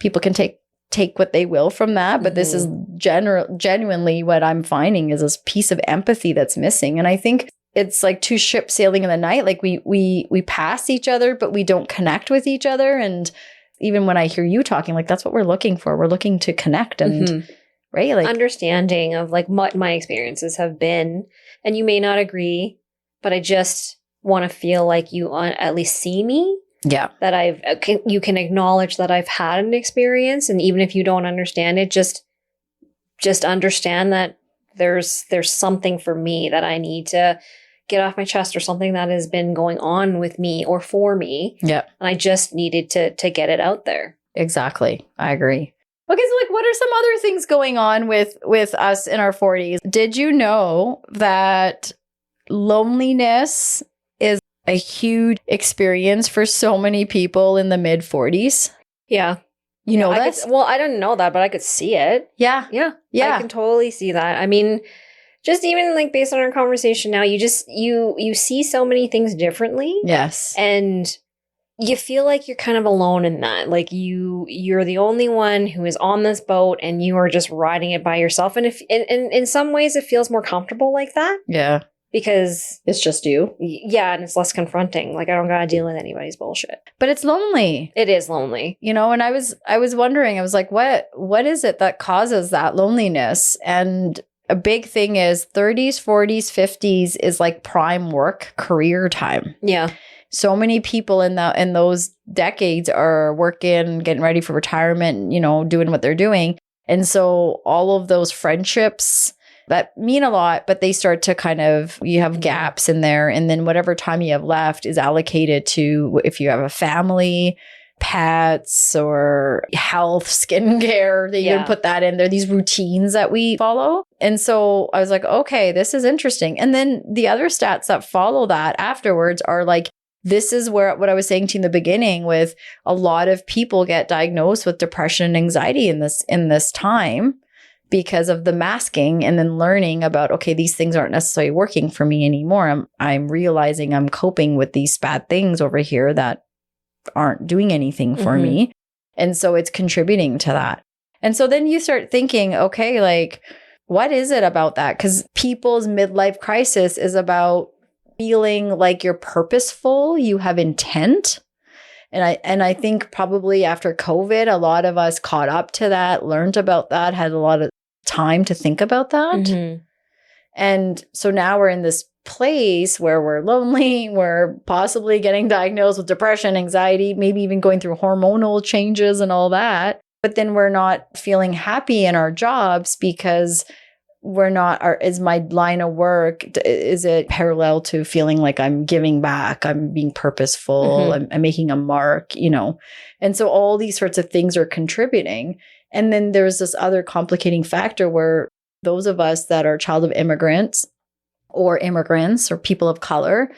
people can take what they will from that. But this is genuinely what I'm finding is this piece of empathy that's missing. And I think it's like two ships sailing in the night. Like, we pass each other, but we don't connect with each other. And even when I hear you talking, like, that's what we're looking for. We're looking to connect and right? Like, understanding of like what my experiences have been. And you may not agree, but I just want to feel like you at least see me. Yeah. That you can acknowledge that I've had an experience. And even if you don't understand it, just understand that there's something for me that I need to get off my chest, or something that has been going on with me or for me. Yeah. And I just needed to get it out there. Exactly. I agree. Okay, so like, what are some other things going on with us in our 40s? Did you know that loneliness is a huge experience for so many people in the mid 40s? Yeah. You know that? I didn't know that, but I could see it. Yeah. Yeah. Yeah. I can totally see that. I mean, just even like based on our conversation now, you see so many things differently. Yes. And you feel like you're kind of alone in that. Like you're the only one who is on this boat, and you are just riding it by yourself. And in some ways it feels more comfortable like that. Yeah. because It's just you. yeah, and it's less confronting. Like I don't gotta deal with anybody's bullshit. But it's lonely. It is lonely. You know, and I was wondering, I was like, what is it that causes that loneliness? And a big thing is 30s, 40s, 50s is like prime work career time. Yeah. So many people in those decades are working, getting ready for retirement, you know, doing what they're doing. And so all of those friendships that mean a lot, but they start to kind of, you have gaps in there. And then whatever time you have left is allocated to if you have a family, pets, or health, skincare, they even put that in there, these routines that we follow. And so I was like, okay, this is interesting. And then the other stats that follow that afterwards are like, this is where what I was saying to you in the beginning with a lot of people get diagnosed with depression and anxiety in this time because of the masking and then learning about, okay, these things aren't necessarily working for me anymore. I'm realizing I'm coping with these bad things over here that aren't doing anything for me. And so it's contributing to that. And so then you start thinking, okay, like, what is it about that? Because people's midlife crisis is about feeling like you're purposeful, you have intent. And I think probably after COVID, a lot of us caught up to that, learned about that, had a lot of time to think about that. And so now we're in this place where we're lonely, we're possibly getting diagnosed with depression, anxiety, maybe even going through hormonal changes and all that. But then we're not feeling happy in our jobs because we're not, is my line of work, is it parallel to feeling like I'm giving back, I'm being purposeful, I'm making a mark, you know? And so all these sorts of things are contributing. And then there's this other complicating factor where those of us that are child of immigrants or people of color,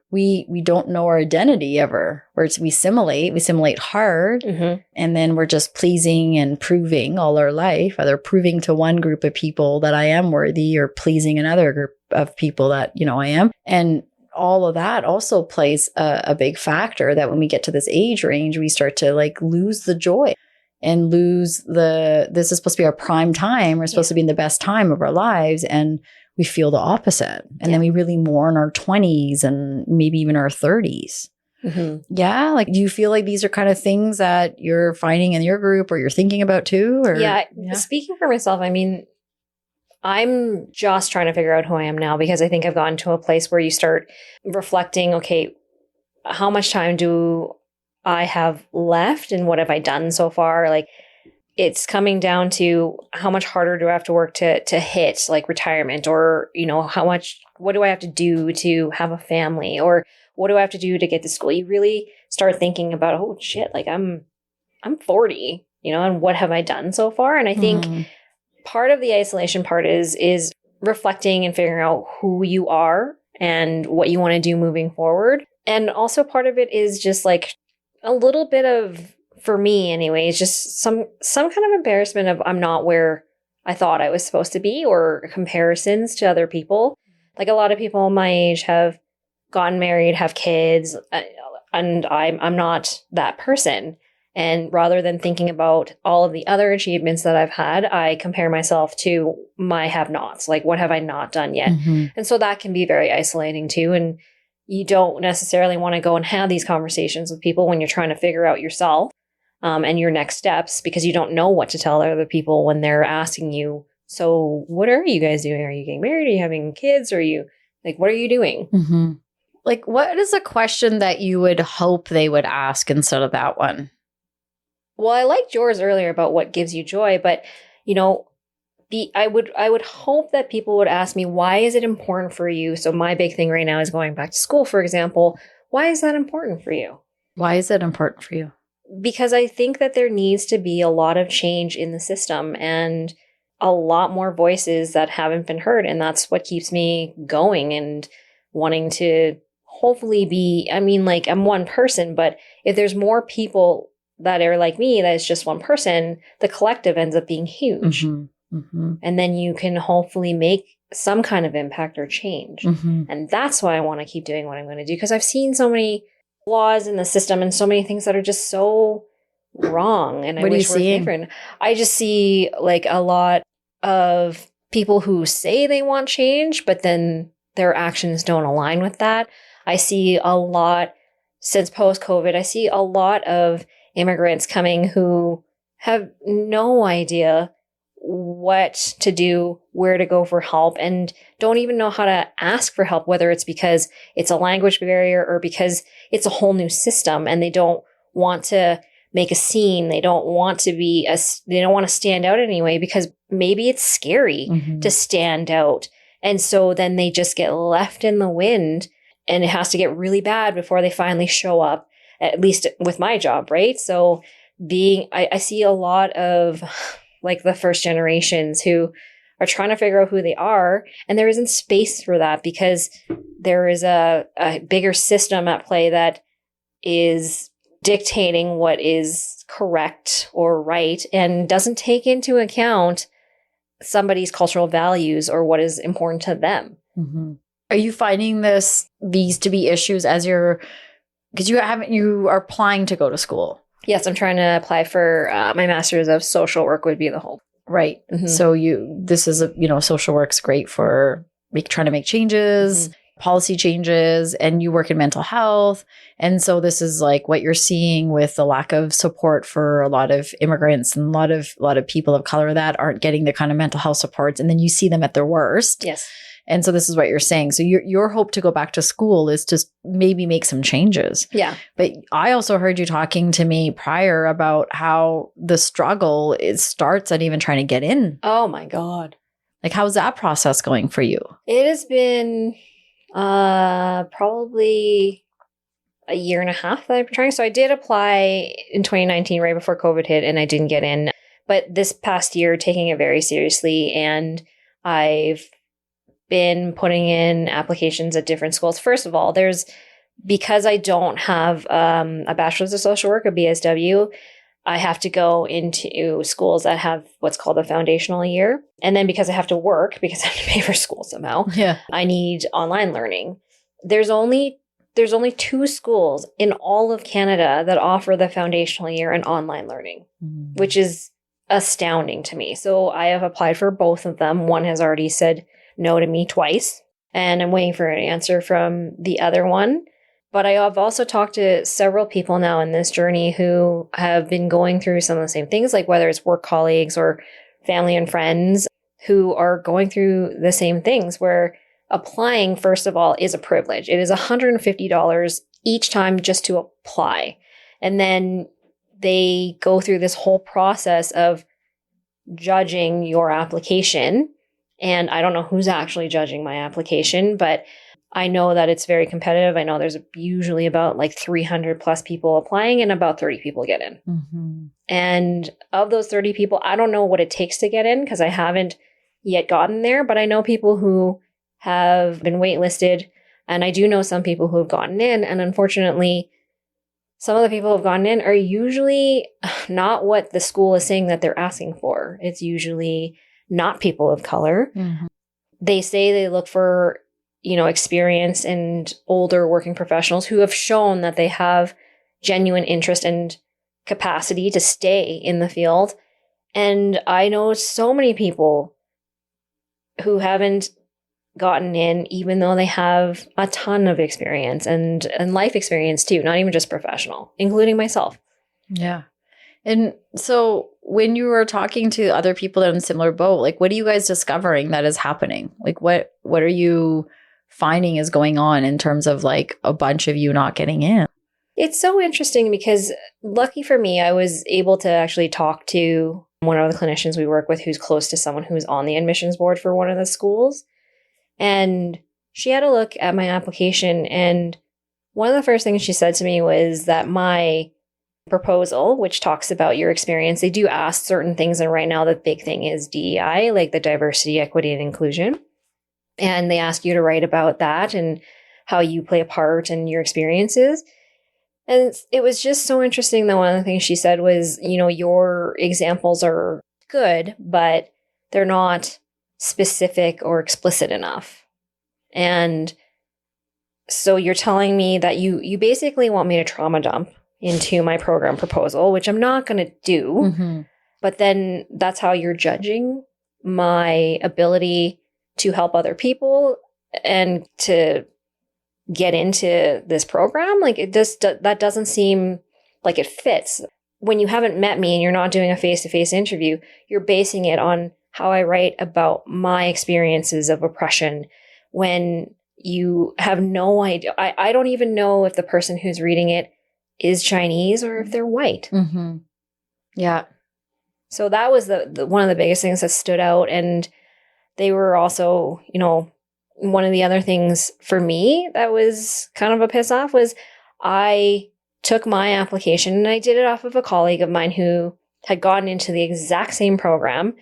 we don't know our identity ever. We assimilate hard, and then we're just pleasing and proving all our life, either proving to one group of people that I am worthy or pleasing another group of people that, you know, I am. And all of that also plays a big factor that when we get to this age range, we start to like lose the joy and lose this is supposed to be our prime time. We're supposed to be in the best time of our lives. And we feel the opposite. And then we really mourn our 20s and maybe even our 30s. Yeah. Like, do you feel like these are kind of things that you're finding in your group or you're thinking about too? Or, Speaking for myself, I mean, I'm just trying to figure out who I am now because I think I've gotten to a place where you start reflecting, okay, how much time do I have left and what have I done so far? Like, it's coming down to how much harder do I have to work to hit like retirement, or, you know, what do I have to do to have a family, or what do I have to do to get to school? You really start thinking about, oh shit, like I'm 40, you know, and what have I done so far? And I think part of the isolation part is reflecting and figuring out who you are and what you want to do moving forward. And also part of it is just like a little bit of, for me anyway, it's just some kind of embarrassment of I'm not where I thought I was supposed to be, or comparisons to other people. Like a lot of people my age have gotten married, have kids, and I'm not that person. And rather than thinking about all of the other achievements that I've had, I compare myself to my have-nots. Like, what have I not done yet? And so that can be very isolating too. And you don't necessarily want to go and have these conversations with people when you're trying to figure out yourself. And your next steps, because you don't know what to tell other people when they're asking you, so what are you guys doing? Are you getting married? Are you having kids? Are you like, what are you doing? Like, what is a question that you would hope they would ask instead of that one? Well, I liked yours earlier about what gives you joy, but you know, I would hope that people would ask me, why is it important for you? So my big thing right now is going back to school, for example. Why is that important for you? Why is it important for you? Because I think that there needs to be a lot of change in the system and a lot more voices that haven't been heard. And that's what keeps me going and wanting to hopefully be, I mean, like, I'm one person, but if there's more people that are like me, that is just one person, the collective ends up being huge. And then you can hopefully make some kind of impact or change. And that's why I want to keep doing what I'm going to do, because I've seen so many flaws in the system and so many things that are just so wrong. And I wish were different. I just see like a lot of people who say they want change, but then their actions don't align with that. I see a lot, since post-COVID, I see a lot of immigrants coming who have no idea what to do, where to go for help, and don't even know how to ask for help, whether it's because it's a language barrier or because it's a whole new system and they don't want to make a scene. They don't want to they don't want to stand out anyway, because maybe it's scary to stand out. And so then they just get left in the wind, and it has to get really bad before they finally show up, at least with my job, right? So I see a lot of like the first generations who are trying to figure out who they are, and there isn't space for that because there is a bigger system at play that is dictating what is correct or right and doesn't take into account somebody's cultural values or what is important to them. Are you finding these to be issues because you are applying to go to school? Yes, I'm trying to apply for my master's of social work would be the whole. Right. So this is social work's great for trying to make changes, policy changes, and you work in mental health. And so this is like what you're seeing with the lack of support for a lot of immigrants and a lot of people of color that aren't getting the kind of mental health supports. And then you see them at their worst. Yes. And so this is what you're saying. So your hope to go back to school is to maybe make some changes. Yeah. But I also heard you talking to me prior about how the struggle starts at even trying to get in. Oh my God. Like, how's that process going for you? It has been probably a year and a half that I've been trying. So I did apply in 2019, right before COVID hit, and I didn't get in. But this past year, taking it very seriously, and I've been putting in applications at different schools. First of all, because I don't have a bachelor's of social work, a BSW, I have to go into schools that have what's called a foundational year. And then because I have to work, because I have to pay for school somehow, I need online learning. There's only 2 schools in all of Canada that offer the foundational year and online learning, which is astounding to me. So I have applied for both of them. One has already said no to me twice, and I'm waiting for an answer from the other one. But I have also talked to several people now in this journey who have been going through some of the same things, like whether it's work colleagues or family and friends who are going through the same things, where applying, first of all, is a privilege. It is $150 each time just to apply. And then they go through this whole process of judging your application. And I don't know who's actually judging my application, but I know that it's very competitive. I know there's usually about like 300 plus people applying and about 30 people get in. And of those 30 people, I don't know what it takes to get in because I haven't yet gotten there, but I know people who have been waitlisted, and I do know some people who have gotten in. And unfortunately, some of the people who have gotten in are usually not what the school is saying that they're asking for. It's usually not people of color. They say they look for, experience and older working professionals who have shown that they have genuine interest and capacity to stay in the field. And I know so many people who haven't gotten in, even though they have a ton of experience and life experience too, not even just professional, including myself. Yeah. And so when you were talking to other people that are in a similar boat, like, what are you guys discovering that is happening? Like, what are you finding is going on in terms of like a bunch of you not getting in? It's so interesting because lucky for me, I was able to actually talk to one of the clinicians we work with who's close to someone who's on the admissions board for one of the schools. And she had a look at my application. And one of the first things she said to me was that my proposal, which talks about your experience, they do ask certain things. And right now, the big thing is DEI, like the diversity, equity, and inclusion. And they ask you to write about that and how you play a part and your experiences. And it was just so interesting that one of the things she said was, your examples are good, but they're not specific or explicit enough. And so you're telling me that you basically want me to trauma dump into my program proposal, which I'm not going to do. But then that's how you're judging my ability to help other people. and to get into this program, like that doesn't seem like it fits. When you haven't met me and you're not doing a face-to-face interview, you're basing it on how I write about my experiences of oppression, when you have no idea. I don't even know if the person who's reading it is Chinese or if they're white. Mm-hmm. Yeah. So that was the one of the biggest things that stood out. And they were also, one of the other things for me that was kind of a piss off was I took my application and I did it off of a colleague of mine who had gotten into the exact same program,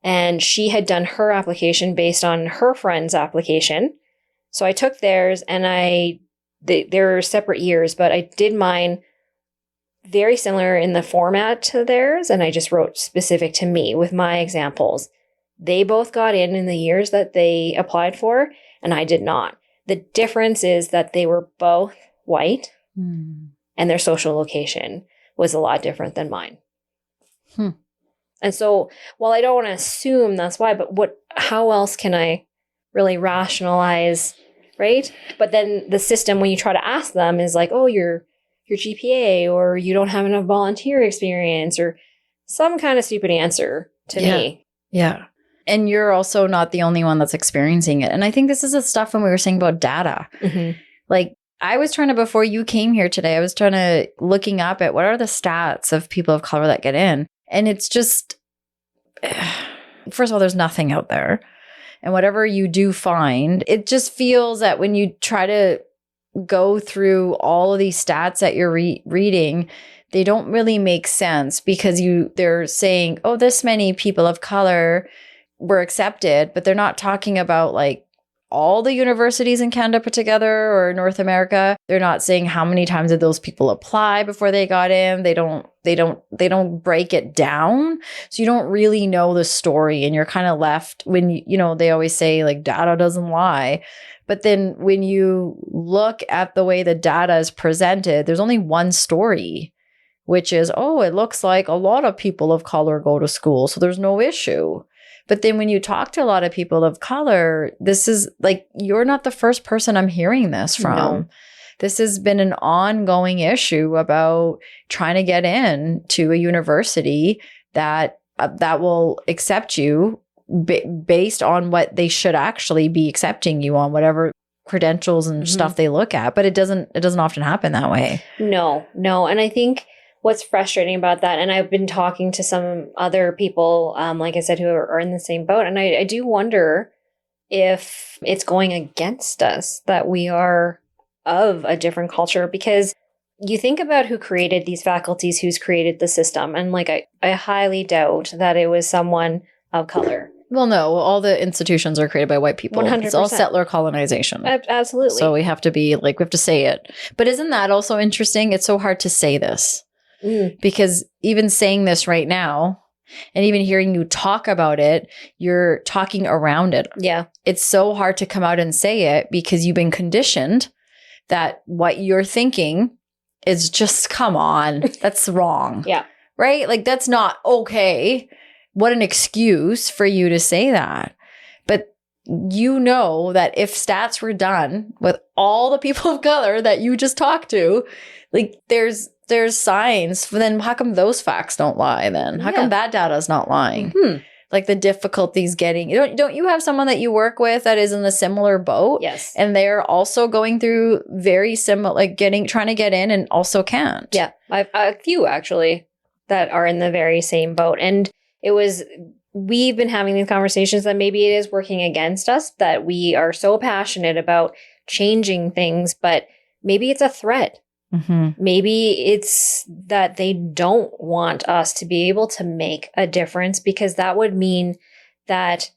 and she had done her application based on her friend's application. So I took theirs, and they were separate years, but I did mine very similar in the format to theirs, and I just wrote specific to me with my examples. They both got in the years that they applied for, and I did not. The difference is that they were both white, and their social location was a lot different than mine. And so, while I don't want to assume that's why, but how else can I really rationalize, right? But then the system, when you try to ask them, is like, oh, your GPA, or you don't have enough volunteer experience, or some kind of stupid answer to me. Yeah. And you're also not the only one that's experiencing it. And I think this is the stuff when we were saying about data. Mm-hmm. Like, I was trying to, before you came here today, I was trying to looking up at what are the stats of people of color that get in. And it's just, first of all, there's nothing out there. And whatever you do find, it just feels that when you try to go through all of these stats that you're reading, they don't really make sense, because they're saying, oh, this many people of color were accepted, but they're not talking about like all the universities in Canada put together or North America. They're not saying how many times did those people apply before they got in. They don't break it down. So you don't really know the story, and you're kind of left when, they always say like data doesn't lie. But then when you look at the way the data is presented, there's only one story, which is, oh, it looks like a lot of people of color go to school, so there's no issue. But then when you talk to a lot of people of color, this is like, you're not the first person I'm hearing this from. No. This has been an ongoing issue about trying to get in to a university that will accept you based on what they should actually be accepting you on, whatever credentials and stuff they look at. But it doesn't often happen that way. No. And I think what's frustrating about that, and I've been talking to some other people, like I said, who are in the same boat, and I do wonder if it's going against us that we are of a different culture, because you think about who created these faculties, who's created the system, and like I highly doubt that it was someone of color. Well, no, all the institutions are created by white people. 100%. It's all settler colonization. Absolutely. So we have to say it. But isn't that also interesting? It's so hard to say this. Because even saying this right now, and even hearing you talk about it, you're talking around it. Yeah. It's so hard to come out and say it, because you've been conditioned that what you're thinking is just, come on, that's wrong. Yeah. Right? Like, that's not okay. What an excuse for you to say that. But you know that if stats were done with all the people of color that you just talked to, like, there's signs. Then how come those facts don't lie then? How come that data is not lying? Like the difficulties getting, don't you have someone that you work with that is in a similar boat? Yes. And they're also going through very similar, like trying to get in and also can't. Yeah. I've a few actually that are in the very same boat. And we've been having these conversations that maybe it is working against us, that we are so passionate about changing things, but maybe it's a threat. Maybe it's that they don't want us to be able to make a difference, because that would mean that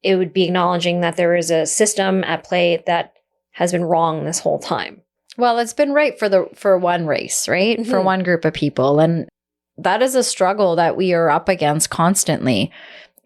it would be acknowledging that there is a system at play that has been wrong this whole time. Well, it's been right for one race, right? For one group of people. And that is a struggle that we are up against constantly.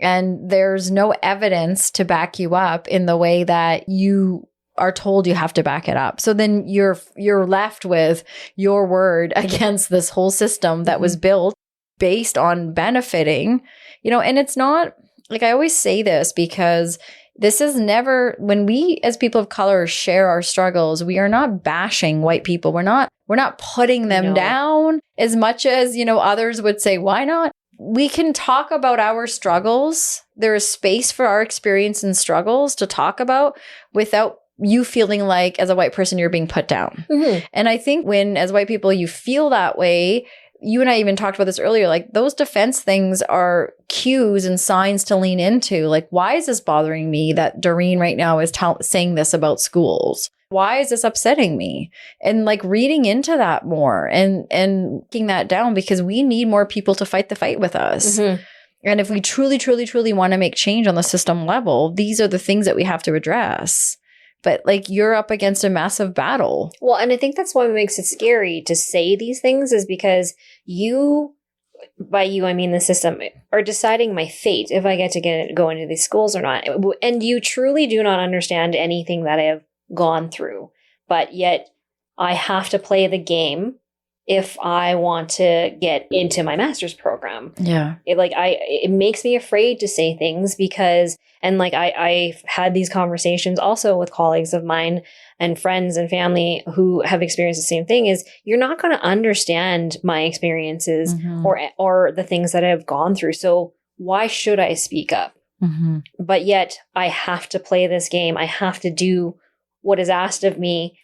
And there's no evidence to back you up in the way that you are told you have to back it up. So then you're left with your word against this whole system that was built based on benefiting, and it's not like, I always say this because this is never, when we as people of color share our struggles, we are not bashing white people. We're not putting them down as much as, others would say, why not? We can talk about our struggles. There is space for our experience and struggles to talk about without you feeling like as a white person, you're being put down. Mm-hmm. And I think when as white people, you feel that way, you and I even talked about this earlier, like those defense things are cues and signs to lean into. Like, why is this bothering me that Doreen right now is saying this about schools? Why is this upsetting me? And like reading into that more and breaking that down, because we need more people to fight the fight with us. Mm-hmm. And if we truly, truly, truly want to make change on the system level, these are the things that we have to address. But like you're up against a massive battle. Well, and I think that's what makes it scary to say these things is because you, by you, I mean the system, are deciding my fate if I get to go into these schools or not. And you truly do not understand anything that I have gone through. But yet I have to play the game if I want to get into my master's program. Yeah. It makes me afraid to say things because, and like I've had these conversations also with colleagues of mine and friends and family who have experienced the same thing, is you're not going to understand my experiences mm-hmm. or the things that I've gone through. So why should I speak up? Mm-hmm. But yet I have to play this game. I have to do what is asked of me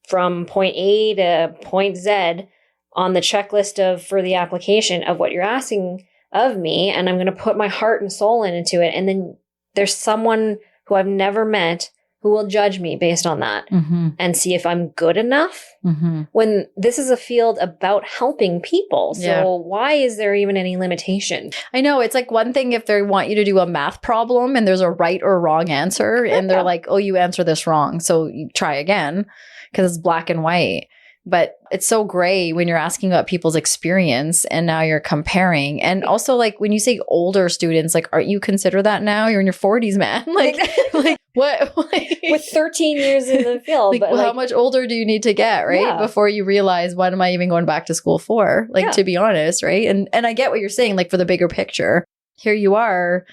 from point A to point Z on the checklist for the application of what you're asking of me. And I'm going to put my heart and soul into it. And then there's someone who I've never met who will judge me based on that mm-hmm. and see if I'm good enough mm-hmm. when this is a field about helping people. So why is there even any limitation? I know it's like one thing if they want you to do a math problem and there's a right or wrong answer and they're like, oh, you answer this wrong. So you try again because it's black and white. But it's so gray when you're asking about people's experience and now you're comparing. And also like when you say older students, like, aren't you consider that now? You're in your 40s, man. Like what? Like, with 13 years in the field. Like, but how much older do you need to get, right? Before you realize, what am I even going back to school for? Like, to be honest, right? And I get what you're saying, like for the bigger picture. Here you are,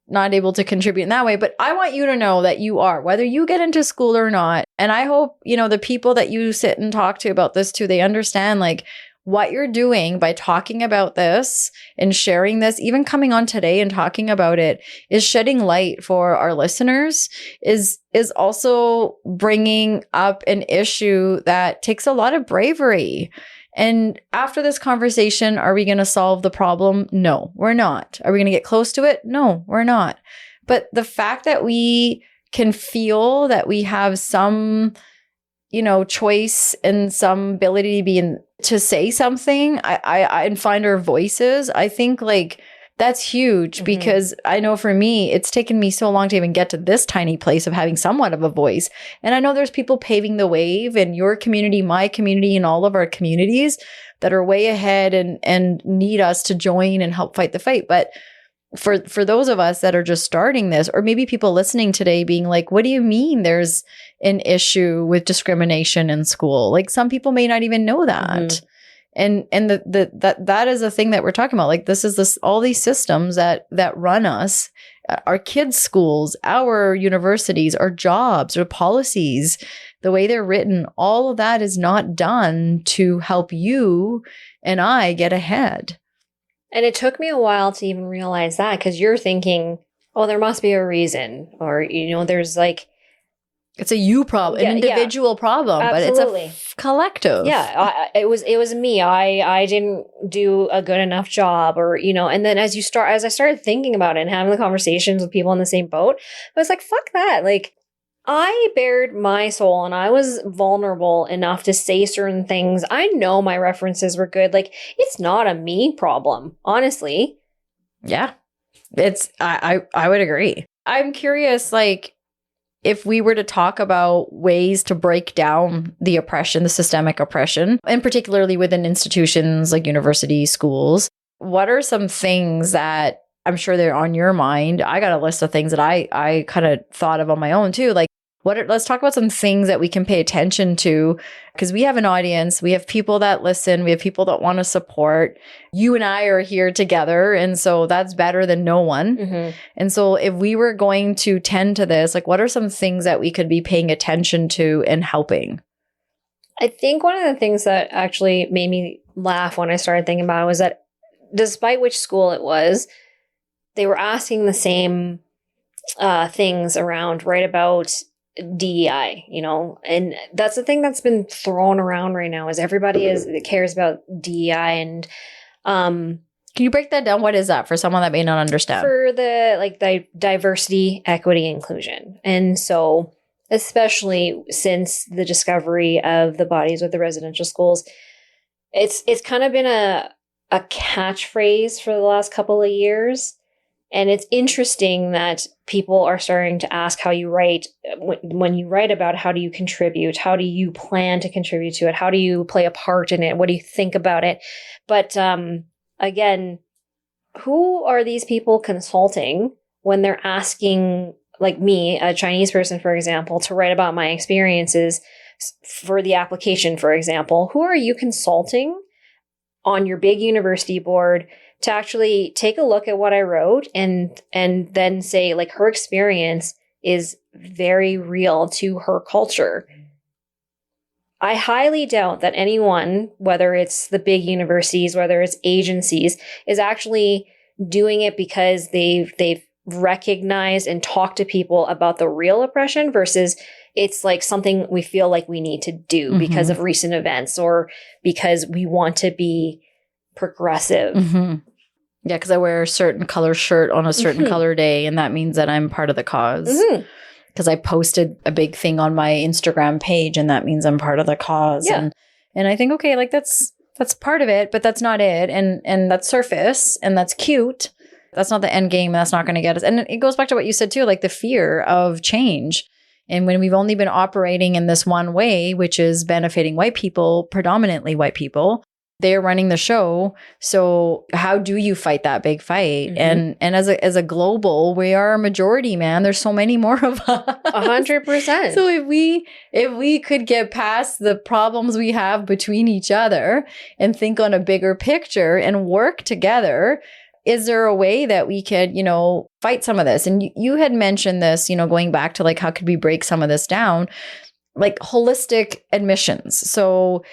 not able to contribute in that way. But I want you to know that you are, whether you get into school or not. And I hope, the people that you sit and talk to about this too, they understand like what you're doing by talking about this and sharing this, even coming on today and talking about it, is shedding light for our listeners, is also bringing up an issue that takes a lot of bravery. And after this conversation, are we going to solve the problem? No, we're not. Are we going to get close to it? No, we're not. But the fact that we can feel that we have some, choice and some ability to say something, and find our voices, I think like that's huge mm-hmm. because I know for me, it's taken me so long to even get to this tiny place of having somewhat of a voice. And I know there's people paving the wave in your community, my community, and all of our communities that are way ahead and need us to join and help fight the fight. But for those of us that are just starting this, or maybe people listening today being like, what do you mean there's an issue with discrimination in school? Like some people may not even know that. Mm-hmm. And that is a thing that we're talking about. Like all these systems that run us, our kids' schools, our universities, our jobs, our policies, the way they're written, all of that is not done to help you and I get ahead. And it took me a while to even realize that, because you're thinking, oh, there must be a reason, or, there's like, it's a you problem, an individual problem, absolutely. But it's a collective. Yeah, it was me. I didn't do a good enough job, or and then as I started thinking about it and having the conversations with people in the same boat, I was like, fuck that. Like, I bared my soul and I was vulnerable enough to say certain things. I know my references were good. Like, it's not a me problem, honestly. Yeah, I would agree. I'm curious, like, if we were to talk about ways to break down the oppression, the systemic oppression, and particularly within institutions like universities, schools, what are some things that I'm sure they're on your mind? I got a list of things that I kind of thought of on my own too. Like, let's talk about some things that we can pay attention to, because we have an audience, we have people that listen, we have people that want to support. You and I are here together, and so that's better than no one. Mm-hmm. And so if we were going to tend to this, like what are some things that we could be paying attention to and helping? I think one of the things that actually made me laugh when I started thinking about it was that despite which school it was, they were asking the same things around right about DEI, and that's the thing that's been thrown around right now is everybody cares about DEI. And can you break that down? What is that for someone that may not understand? For the diversity, equity, inclusion. And so especially since the discovery of the bodies with the residential schools, it's kind of been a catchphrase for the last couple of years. And it's interesting that people are starting to ask how you write. When you write about how do you contribute, how do you plan to contribute to it, how do you play a part in it, what do you think about it? But again, who are these people consulting when they're asking, like me, a Chinese person, for example, to write about my experiences for the application, for example? Who are you consulting on your big university board to actually take a look at what I wrote and then say, like, her experience is very real to her culture? I highly doubt that anyone, whether it's the big universities, whether it's agencies, is actually doing it because they've recognized and talked to people about the real oppression versus it's like something we feel like we need to do because of recent events or because we want to be progressive. Yeah, because I wear a certain color shirt on a certain color day, and that means that I'm part of the cause. Because I posted a big thing on my Instagram page, and that means I'm part of the cause. Yeah. And I think, okay, like that's part of it, but that's not it. And that's surface, and that's cute. That's not the end game. That's not going to get us. And it goes back to what you said too, like the fear of change. And when we've only been operating in this one way, which is benefiting white people, predominantly white people, they're running the show. So how do you fight that big fight? And as a global, we are a majority, man. There's so many more of us. 100%. So if we could get past the problems we have between each other and think on a bigger picture and work together, is there a way that we could, fight some of this? And you had mentioned this, going back to like, how could we break some of this down? Like holistic admissions. So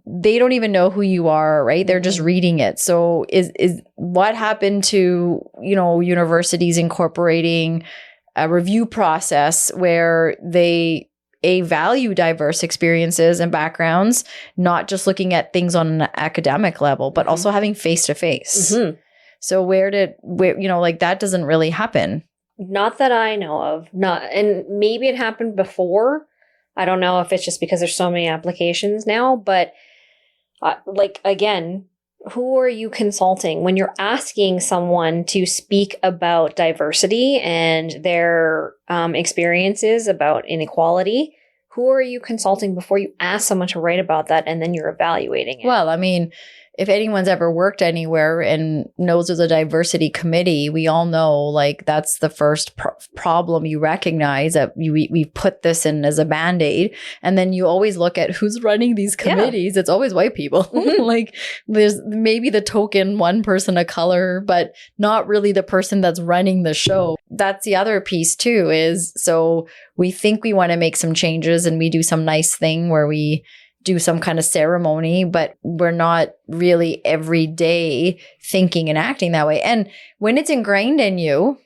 they don't even know who you are, right? They're just reading it. So is what happened to, universities incorporating a review process where they value diverse experiences and backgrounds, not just looking at things on an academic level, but also having face-to-face. So where that doesn't really happen. Not that I know of. And maybe it happened before. I don't know if it's just because there's so many applications now, but again, who are you consulting when you're asking someone to speak about diversity and their experiences about inequality? Who are you consulting before you ask someone to write about that and then you're evaluating it? Well, I mean, if anyone's ever worked anywhere and knows there's a diversity committee, we all know like that's the first problem you recognize that we put this in as a Band-Aid. And then you always look at who's running these committees. It's always white people. Like there's maybe the token one person of color, but not really the person that's running the show. That's the other piece too, is so we think we want to make some changes and we do some nice thing where we do some kind of ceremony, but we're not really every day thinking and acting that way. And when it's ingrained in you,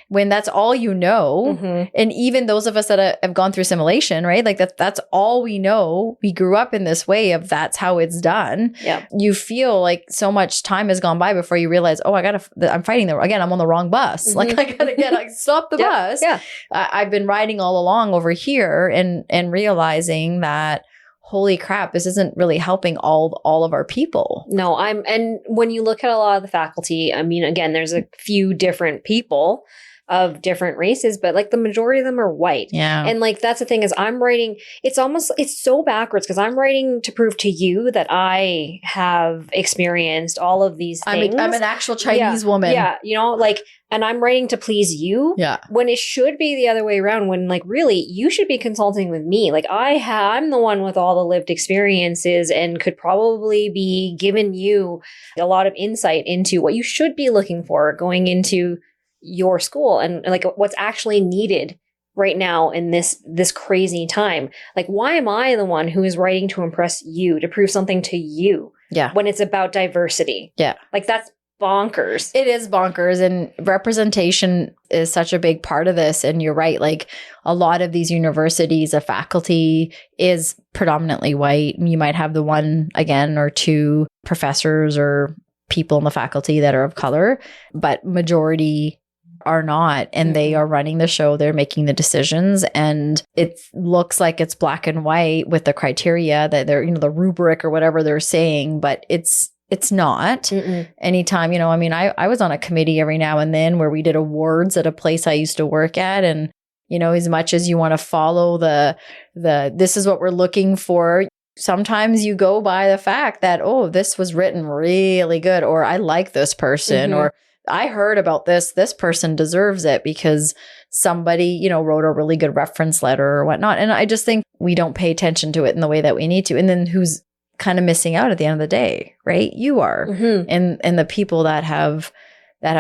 when that's all you know, and even those of us that have gone through assimilation, right? Like that's all we know. We grew up in this way of that's how it's done. Yeah. You feel like so much time has gone by before you realize, oh, I'm fighting I'm on the wrong bus. Like I gotta stop the bus. Yeah. I've been riding all along over here and realizing that, holy crap, this isn't really helping all of our people. No, and when you look at a lot of the faculty, I mean, again, there's a few different people, of different races, but like the majority of them are white. Yeah. And like, that's the thing is I'm writing, it's so backwards because I'm writing to prove to you that I have experienced all of these things. I'm an actual Chinese woman. Yeah. You know, like, and I'm writing to please you. Yeah. When it should be the other way around, when like really you should be consulting with me. Like I'm the one with all the lived experiences and could probably be giving you a lot of insight into what you should be looking for going into your school and like what's actually needed right now in this crazy time. Like, why am I the one who is writing to impress you, to prove something to you? Yeah. When it's about diversity. Yeah. Like, that's bonkers. It is bonkers. And representation is such a big part of this. And you're right. Like, a lot of these universities, the faculty is predominantly white. You might have the one, again, or two professors or people in the faculty that are of color, but majority are not, and they are running the show. They're making the decisions, and it looks like it's black and white with the criteria that they're, the rubric or whatever they're saying, but it's not. Mm-mm. Anytime, I mean, I was on a committee every now and then where we did awards at a place I used to work at, and as much as you want to follow the this is what we're looking for, sometimes you go by the fact that, oh, this was written really good, or I like this person, or I heard about this person deserves it because somebody, wrote a really good reference letter or whatnot. And I just think we don't pay attention to it in the way that we need to. And then who's kind of missing out at the end of the day, right? You are, and the people that have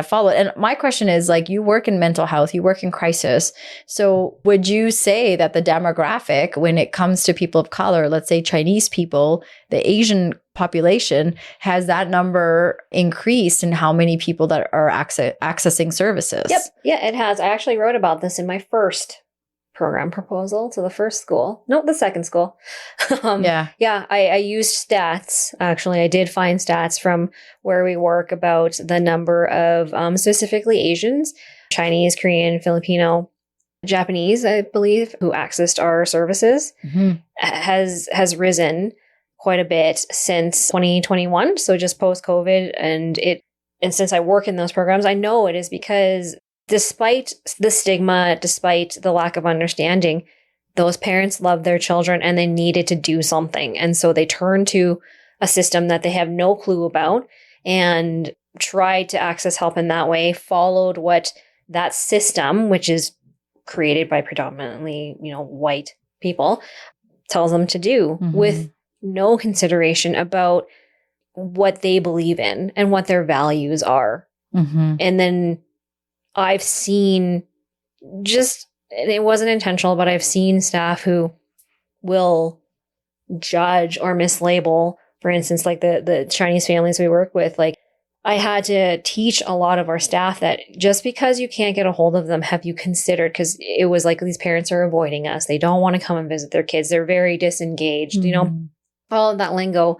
followed. And my question is, like, you work in mental health, you work in crisis. So would you say that the demographic, when it comes to people of color, let's say Chinese people, the Asian population, has that number increased in how many people that are accessing services? Yep. Yeah, it has. I actually wrote about this in my first program proposal to the first school. No, the second school. I used stats. Actually, I did find stats from where we work about the number of specifically Asians, Chinese, Korean, Filipino, Japanese, I believe, who accessed our services has risen quite a bit since 2021. So just post-COVID. And since I work in those programs, I know it is because despite the stigma, despite the lack of understanding, those parents love their children and they needed to do something. And so they turned to a system that they have no clue about and tried to access help in that way, followed what that system, which is created by predominantly, white people, tells them to do with no consideration about what they believe in and what their values are. And then I've seen it wasn't intentional, but I've seen staff who will judge or mislabel, for instance, like the Chinese families we work with. Like, I had to teach a lot of our staff that just because you can't get a hold of them, have you considered, because it was like these parents are avoiding us. They don't want to come and visit their kids. They're very disengaged, all of that lingo.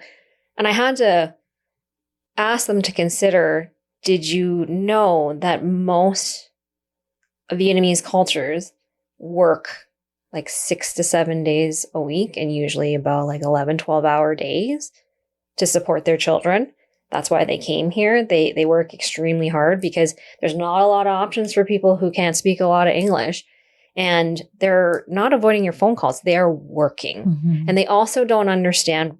And I had to ask them to consider, did you know that most Vietnamese cultures work like 6 to 7 days a week and usually about like 11, 12-hour days to support their children? That's why they came here. They work extremely hard because there's not a lot of options for people who can't speak a lot of English. And they're not avoiding your phone calls. They are working. And they also don't understand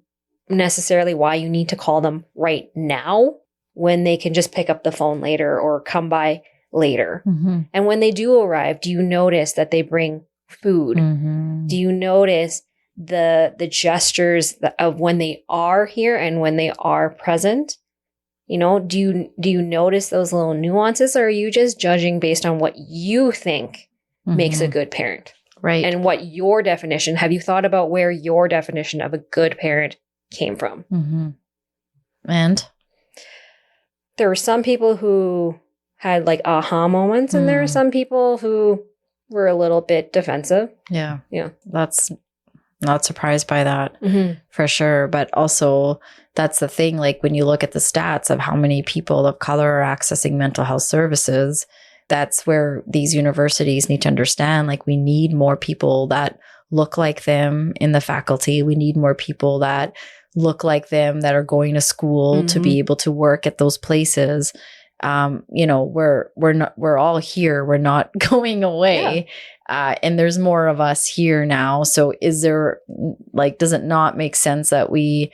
necessarily why you need to call them right now when they can just pick up the phone later or come by later. And when they do arrive, do you notice that they bring food? Do you notice the gestures of when they are here and when they are present? Do you notice those little nuances, or are you just judging based on what you think makes a good parent? Right. And what your definition, have you thought about where your definition of a good parent came from? And there were some people who had like aha moments, and there are some people who were a little bit defensive. Yeah. Yeah. That's not surprised by that for sure. But also, that's the thing, like when you look at the stats of how many people of color are accessing mental health services, that's where these universities need to understand, like, we need more people that look like them in the faculty. We need more people that look like them that are going to school to be able to work at those places. we're all here. We're not going away. And there's more of us here now. So does it not make sense that we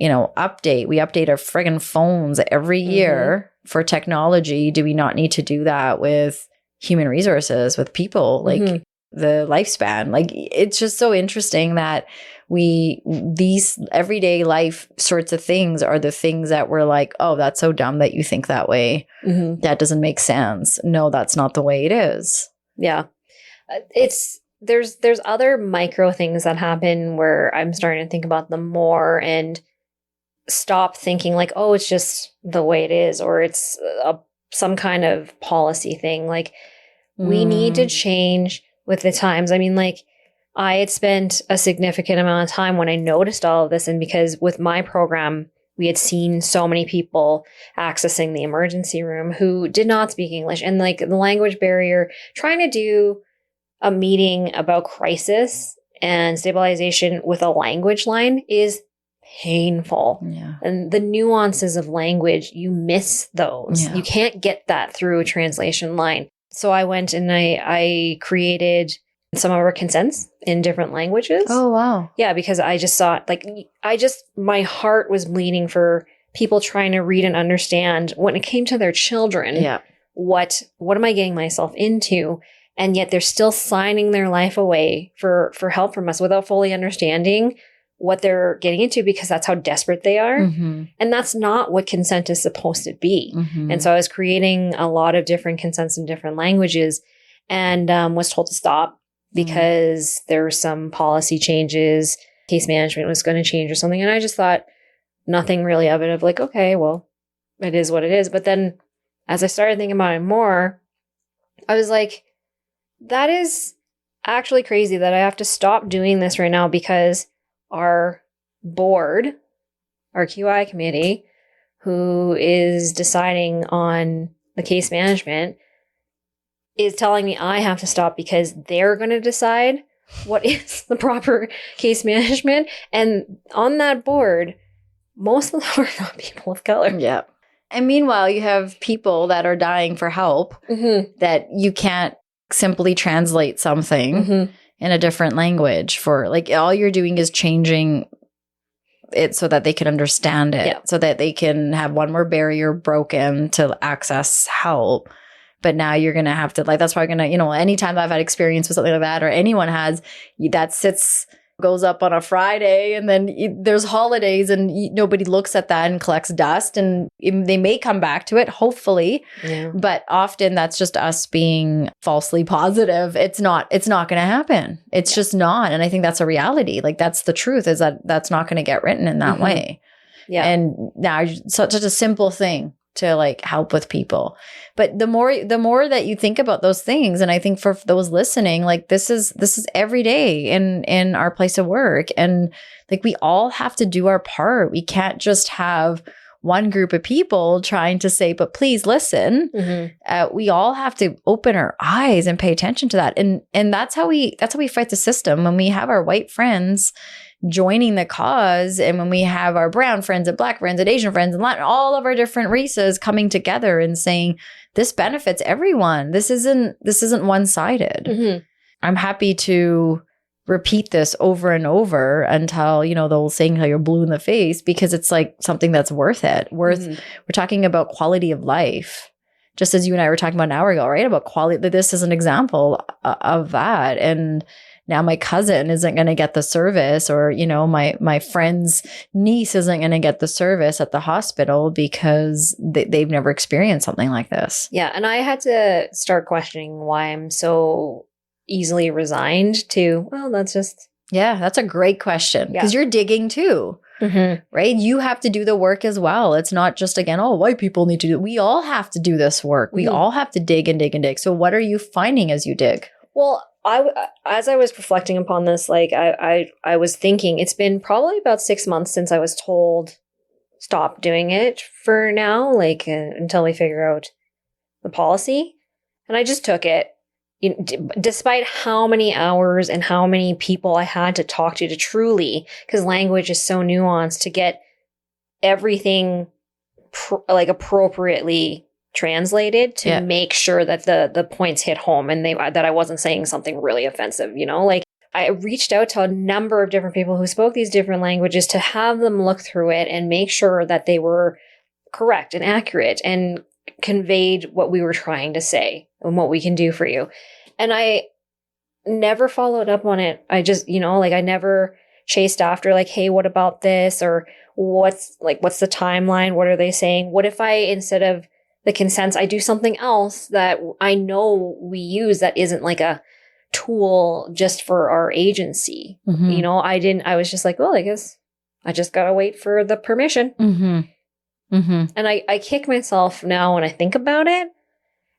update our friggin' phones every year for technology? Do we not need to do that with human resources, with people, like the lifespan? Like, it's just so interesting that these everyday life sorts of things are the things that we're like, oh, that's so dumb that you think that way. That doesn't make sense. No, that's not the way it is. Yeah. There's other micro things that happen where I'm starting to think about them more and stop thinking like, oh, it's just the way it is, or it's some kind of policy thing. Like, we need to change with the times. I mean, like, I had spent a significant amount of time when I noticed all of this, and because with my program, we had seen so many people accessing the emergency room who did not speak English, and like the language barrier, trying to do a meeting about crisis and stabilization with a language line is painful. Yeah. And the nuances of language, you miss those. Yeah. You can't get that through a translation line. So I went and I created some of our consents in different languages. Oh, wow. Yeah, because I just saw my heart was bleeding for people trying to read and understand when it came to their children. Yeah. What am I getting myself into? And yet they're still signing their life away for help from us without fully understanding what they're getting into, because that's how desperate they are. And that's not what consent is supposed to be. And so I was creating a lot of different consents in different languages, and was told to stop because there were some policy changes, case management was going to change or something. And I just thought nothing really of it, of like, okay, well, it is what it is. But then as I started thinking about it more, I was like, that is actually crazy that I have to stop doing this right now, because our board, our QI committee, who is deciding on the case management, is telling me I have to stop because they're going to decide what is the proper case management. And on that board, most of them are not people of color. Yeah. And meanwhile, you have people that are dying for help that you can't simply translate something in a different language for. Like, all you're doing is changing it so that they can understand it, so that they can have one more barrier broken to access help. But now you're going to have to, like, that's probably going to, anytime I've had experience with something like that, or anyone has, that goes up on a Friday, and then there's holidays and nobody looks at that and collects dust, and they may come back to it, hopefully. Yeah. But often that's just us being falsely positive. It's not going to happen. It's just not. And I think that's a reality. Like, that's the truth, is that that's not going to get written in that way. Yeah. And now such a simple thing to like help with people. But the more that you think about those things, and I think for those listening, like, this is every day in our place of work, and like, we all have to do our part. We can't just have one group of people trying to say, but please listen. We all have to open our eyes and pay attention to that. And that's how we fight the system. When we have our white friends joining the cause, and when we have our brown friends and black friends and Asian friends and Latin, all of our different races coming together and saying, this benefits everyone. This isn't one-sided. I'm happy to repeat this over and over until, the old saying, how you're blue in the face, because it's like something that's worth it. We're talking about quality of life, just as you and I were talking about an hour ago, right? About quality. This is an example of that. And now my cousin isn't going to get the service, or, my friend's niece isn't going to get the service at the hospital because they've never experienced something like this. Yeah. And I had to start questioning why I'm so easily resigned to, well, that's just. Yeah, that's a great question, because you're digging too, right? You have to do the work as well. It's not just, again, white people need to do it. We all have to do this work. We all have to dig and dig and dig. So what are you finding as you dig? Well, as I was reflecting upon this, like, I was thinking it's been probably about 6 months since I was told stop doing it for now, like, until we figure out the policy. And I just took it, despite how many hours and how many people I had to talk to truly, because language is so nuanced, to get everything appropriately translated to make sure that the points hit home and that I wasn't saying something really offensive, like I reached out to a number of different people who spoke these different languages to have them look through it and make sure that they were correct and accurate and conveyed what we were trying to say and what we can do for you. And I never followed up on it. I just, I never chased after like, hey, what about this? Or what's the timeline? What are they saying? What if I, instead of the consents, I do something else that I know we use that isn't like a tool just for our agency? Mm-hmm. I was just like, well, I guess I just got to wait for the permission. Mm-hmm. Mm-hmm. And I kick myself now when I think about it.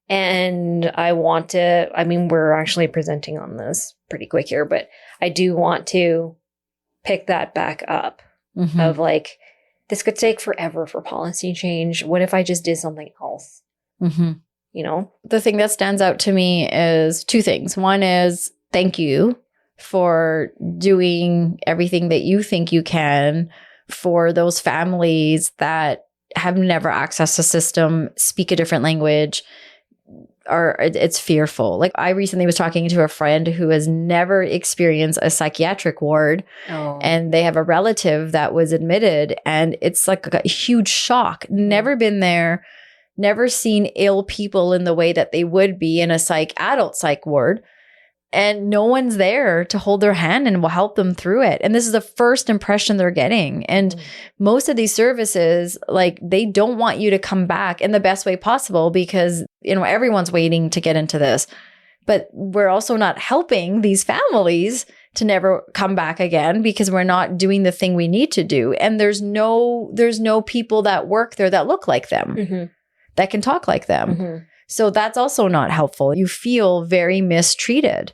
And I want to, we're actually presenting on this pretty quick here, but I do want to pick that back up of like, this could take forever for policy change. What if I just did something else? Mm-hmm. The thing that stands out to me is two things. One is thank you for doing everything that you think you can for those families that have never accessed a system, speak a different language, or it's fearful. Like I recently was talking to a friend who has never experienced a psychiatric ward and they have a relative that was admitted and it's like a huge shock. Never been there, never seen ill people in the way that they would be in a adult psych ward. And no one's there to hold their hand and will help them through it. And this is the first impression they're getting. And most of these services, like they don't want you to come back in the best way possible because, everyone's waiting to get into this. But we're also not helping these families to never come back again because we're not doing the thing we need to do. And there's no people that work there that look like them, that can talk like them. So that's also not helpful. You feel very mistreated.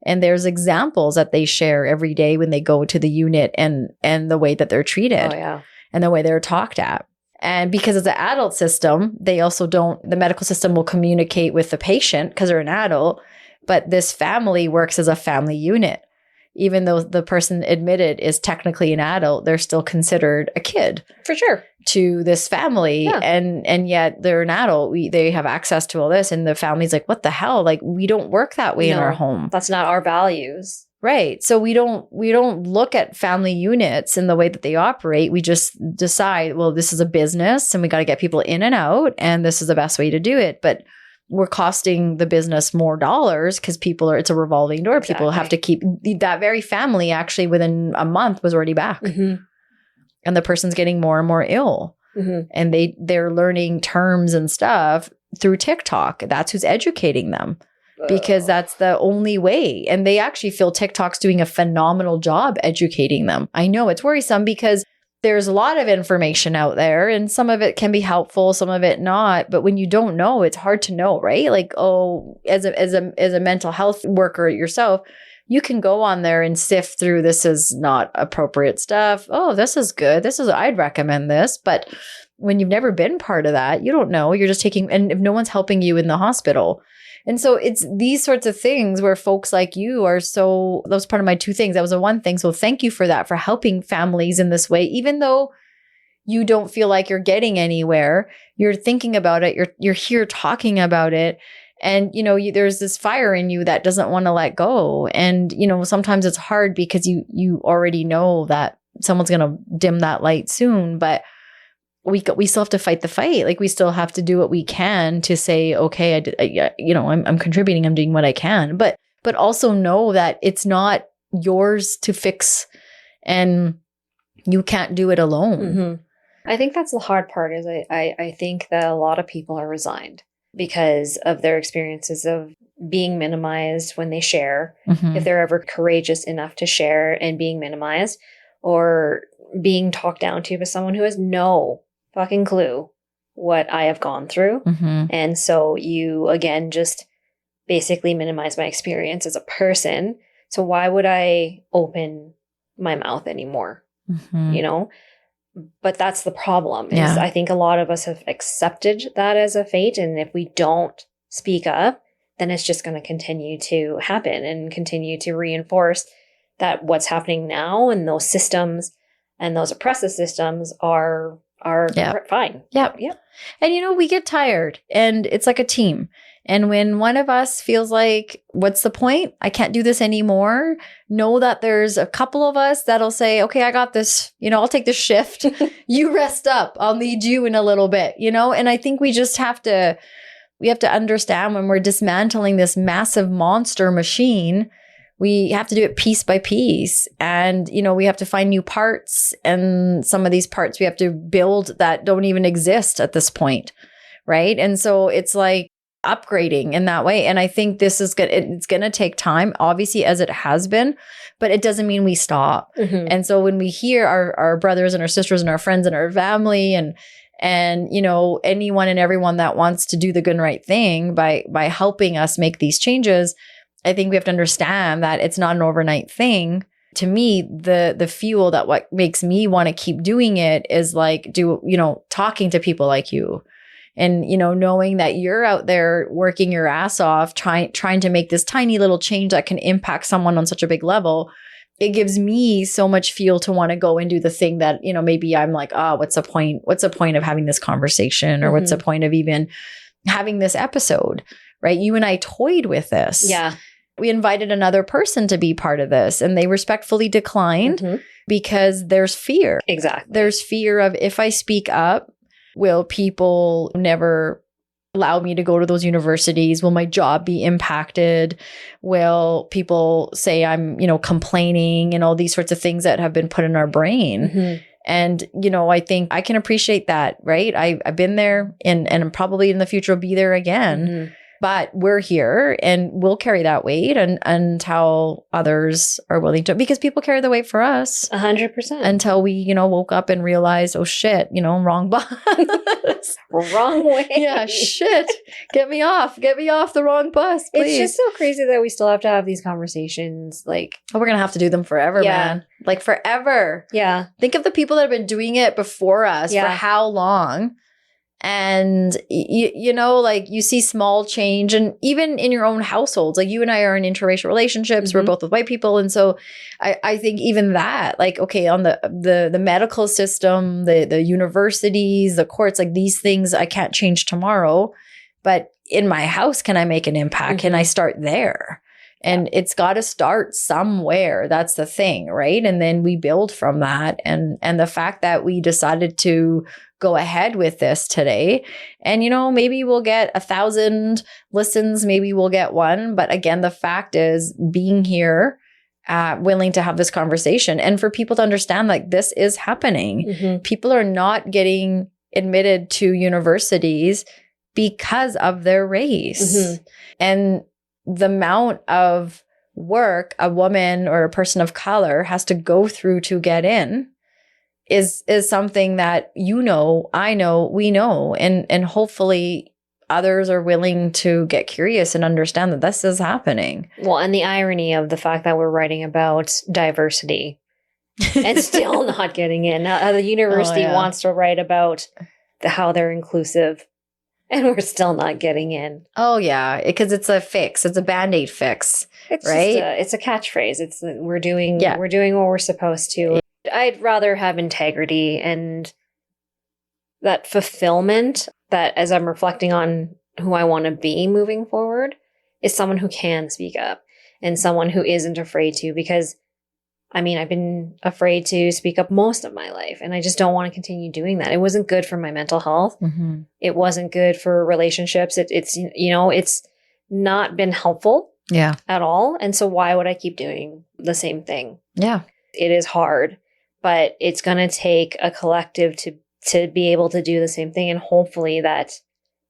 And there's examples that they share every day when they go to the unit and the way that they're treated and the way they're talked at. And because it's an adult system, they also the medical system will communicate with the patient because they're an adult, but this family works as a family unit. Even though the person admitted is technically an adult, they're still considered a kid. For sure. To this family. Yeah. And yet they're an adult. They have access to all this. And the family's like, what the hell? Like, we don't work that way in our home. That's not our values. Right. So we don't look at family units in the way that they operate. We just decide, well, this is a business and we got to get people in and out. And this is the best way to do it. But we're costing the business more dollars because it's a revolving door. Exactly. People have to keep that very family actually within a month was already back. And the person's getting more and more ill. And they're learning terms and stuff through TikTok. That's who's educating them because that's the only way. And they actually feel TikTok's doing a phenomenal job educating them. I know it's worrisome because there's a lot of information out there and some of it can be helpful, some of it not. But when you don't know, it's hard to know, right? Like, as a mental health worker yourself, you can go on there and sift through this is not appropriate stuff. Oh, this is good. I'd recommend this. But when you've never been part of that, you don't know. You're just and if no one's helping you in the hospital. And so it's these sorts of things where folks like you are that was part of my two things. That was the one thing. So thank you for that, for helping families in this way, even though you don't feel like you're getting anywhere. You're thinking about it. You're here talking about it. And, there's this fire in you that doesn't want to let go. And, sometimes it's hard because you already know that someone's going to dim that light soon, but we still have to fight the fight. Like we still have to do what we can to say, okay, I'm contributing, I'm doing what I can, but also know that it's not yours to fix and you can't do it alone. I think that's the hard part is I think that a lot of people are resigned because of their experiences of being minimized when they share, if they're ever courageous enough to share and being minimized or being talked down to by someone who has no fucking clue what I have gone through. And so you, again, just basically minimize my experience as a person. So why would I open my mouth anymore? But that's the problem is I think a lot of us have accepted that as a fate. And if we don't speak up, then it's just going to continue to happen and continue to reinforce that what's happening now and those systems and those oppressive systems are are fine. Yep. And we get tired, and it's like a team. And when one of us feels like, what's the point? I can't do this anymore. Know that there's a couple of us that'll say, okay, I got this. I'll take this shift. You rest up. I'll need you in a little bit, And I think we just have to understand when we're dismantling this massive monster machine, we have to do it piece by piece. And, we have to find new parts. And some of these parts we have to build that don't even exist at this point. Right. And so it's like upgrading in that way. And I think this is good. It's going to take time, obviously, as it has been, but it doesn't mean we stop. Mm-hmm. And so when we hear our brothers and our sisters and our friends and our family and anyone and everyone that wants to do the good and right thing by helping us make these changes, I think we have to understand that it's not an overnight thing. To me, the fuel that what makes me want to keep doing it is like talking to people like you. And, knowing that you're out there working your ass off, trying to make this tiny little change that can impact someone on such a big level, it gives me so much fuel to want to go and do the thing that, maybe I'm like, what's the point? What's the point of having this conversation? Or mm-hmm. what's the point of even having this episode, right? You and I toyed with this. Yeah. We invited another person to be part of this, and they respectfully declined mm-hmm. because there's fear. Exactly. There's fear of, if I speak up, will people never allow me to go to those universities? Will my job be impacted? Will people say I'm, complaining, and all these sorts of things that have been put in our brain? Mm-hmm. And, I think I can appreciate that, right? I've been there and probably in the future will be there again. Mm-hmm. But we're here and we'll carry that weight until others are willing to, because people carry the weight for us. 100%. Until we, woke up and realized, oh shit, wrong bus. Wrong way. Yeah, shit. Get me off the wrong bus, please. It's just so crazy that we still have to have these conversations. Like, we're going to have to do them forever, man. Like forever. Yeah. Think of the people that have been doing it before us for how long. And, like you see small change, and even in your own households, like you and I are in interracial relationships. Mm-hmm. We're both with white people. And so I think even that, like, okay, on the medical system, the universities, the courts, like these things I can't change tomorrow, but in my house, can I make an impact? Mm-hmm. Can I start there? And it's got to start somewhere. That's the thing, right? And then we build from that. And the fact that we decided to go ahead with this today, and maybe we'll get 1,000 listens, maybe we'll get one. But again, the fact is being here, willing to have this conversation, and for people to understand like this is happening. Mm-hmm. People are not getting admitted to universities because of their race. Mm-hmm. And the amount of work a woman or a person of color has to go through to get in is something that I know, we know, and hopefully others are willing to get curious and understand that this is happening. Well, and the irony of the fact that we're writing about diversity and still not getting in. Now, the university wants to write about how they're inclusive, and we're still not getting in. Oh, yeah, because it's a fix. It's a Band-Aid fix, it's right? It's a catchphrase. We're doing what we're supposed to. I'd rather have integrity and that fulfillment, that as I'm reflecting on who I want to be moving forward, is someone who can speak up and someone who isn't afraid to, because I've been afraid to speak up most of my life, and I just don't want to continue doing that. It wasn't good for my mental health. Mm-hmm. It wasn't good for relationships. It's not been helpful at all. And so why would I keep doing the same thing? Yeah. It is hard, but it's going to take a collective to be able to do the same thing. And hopefully that,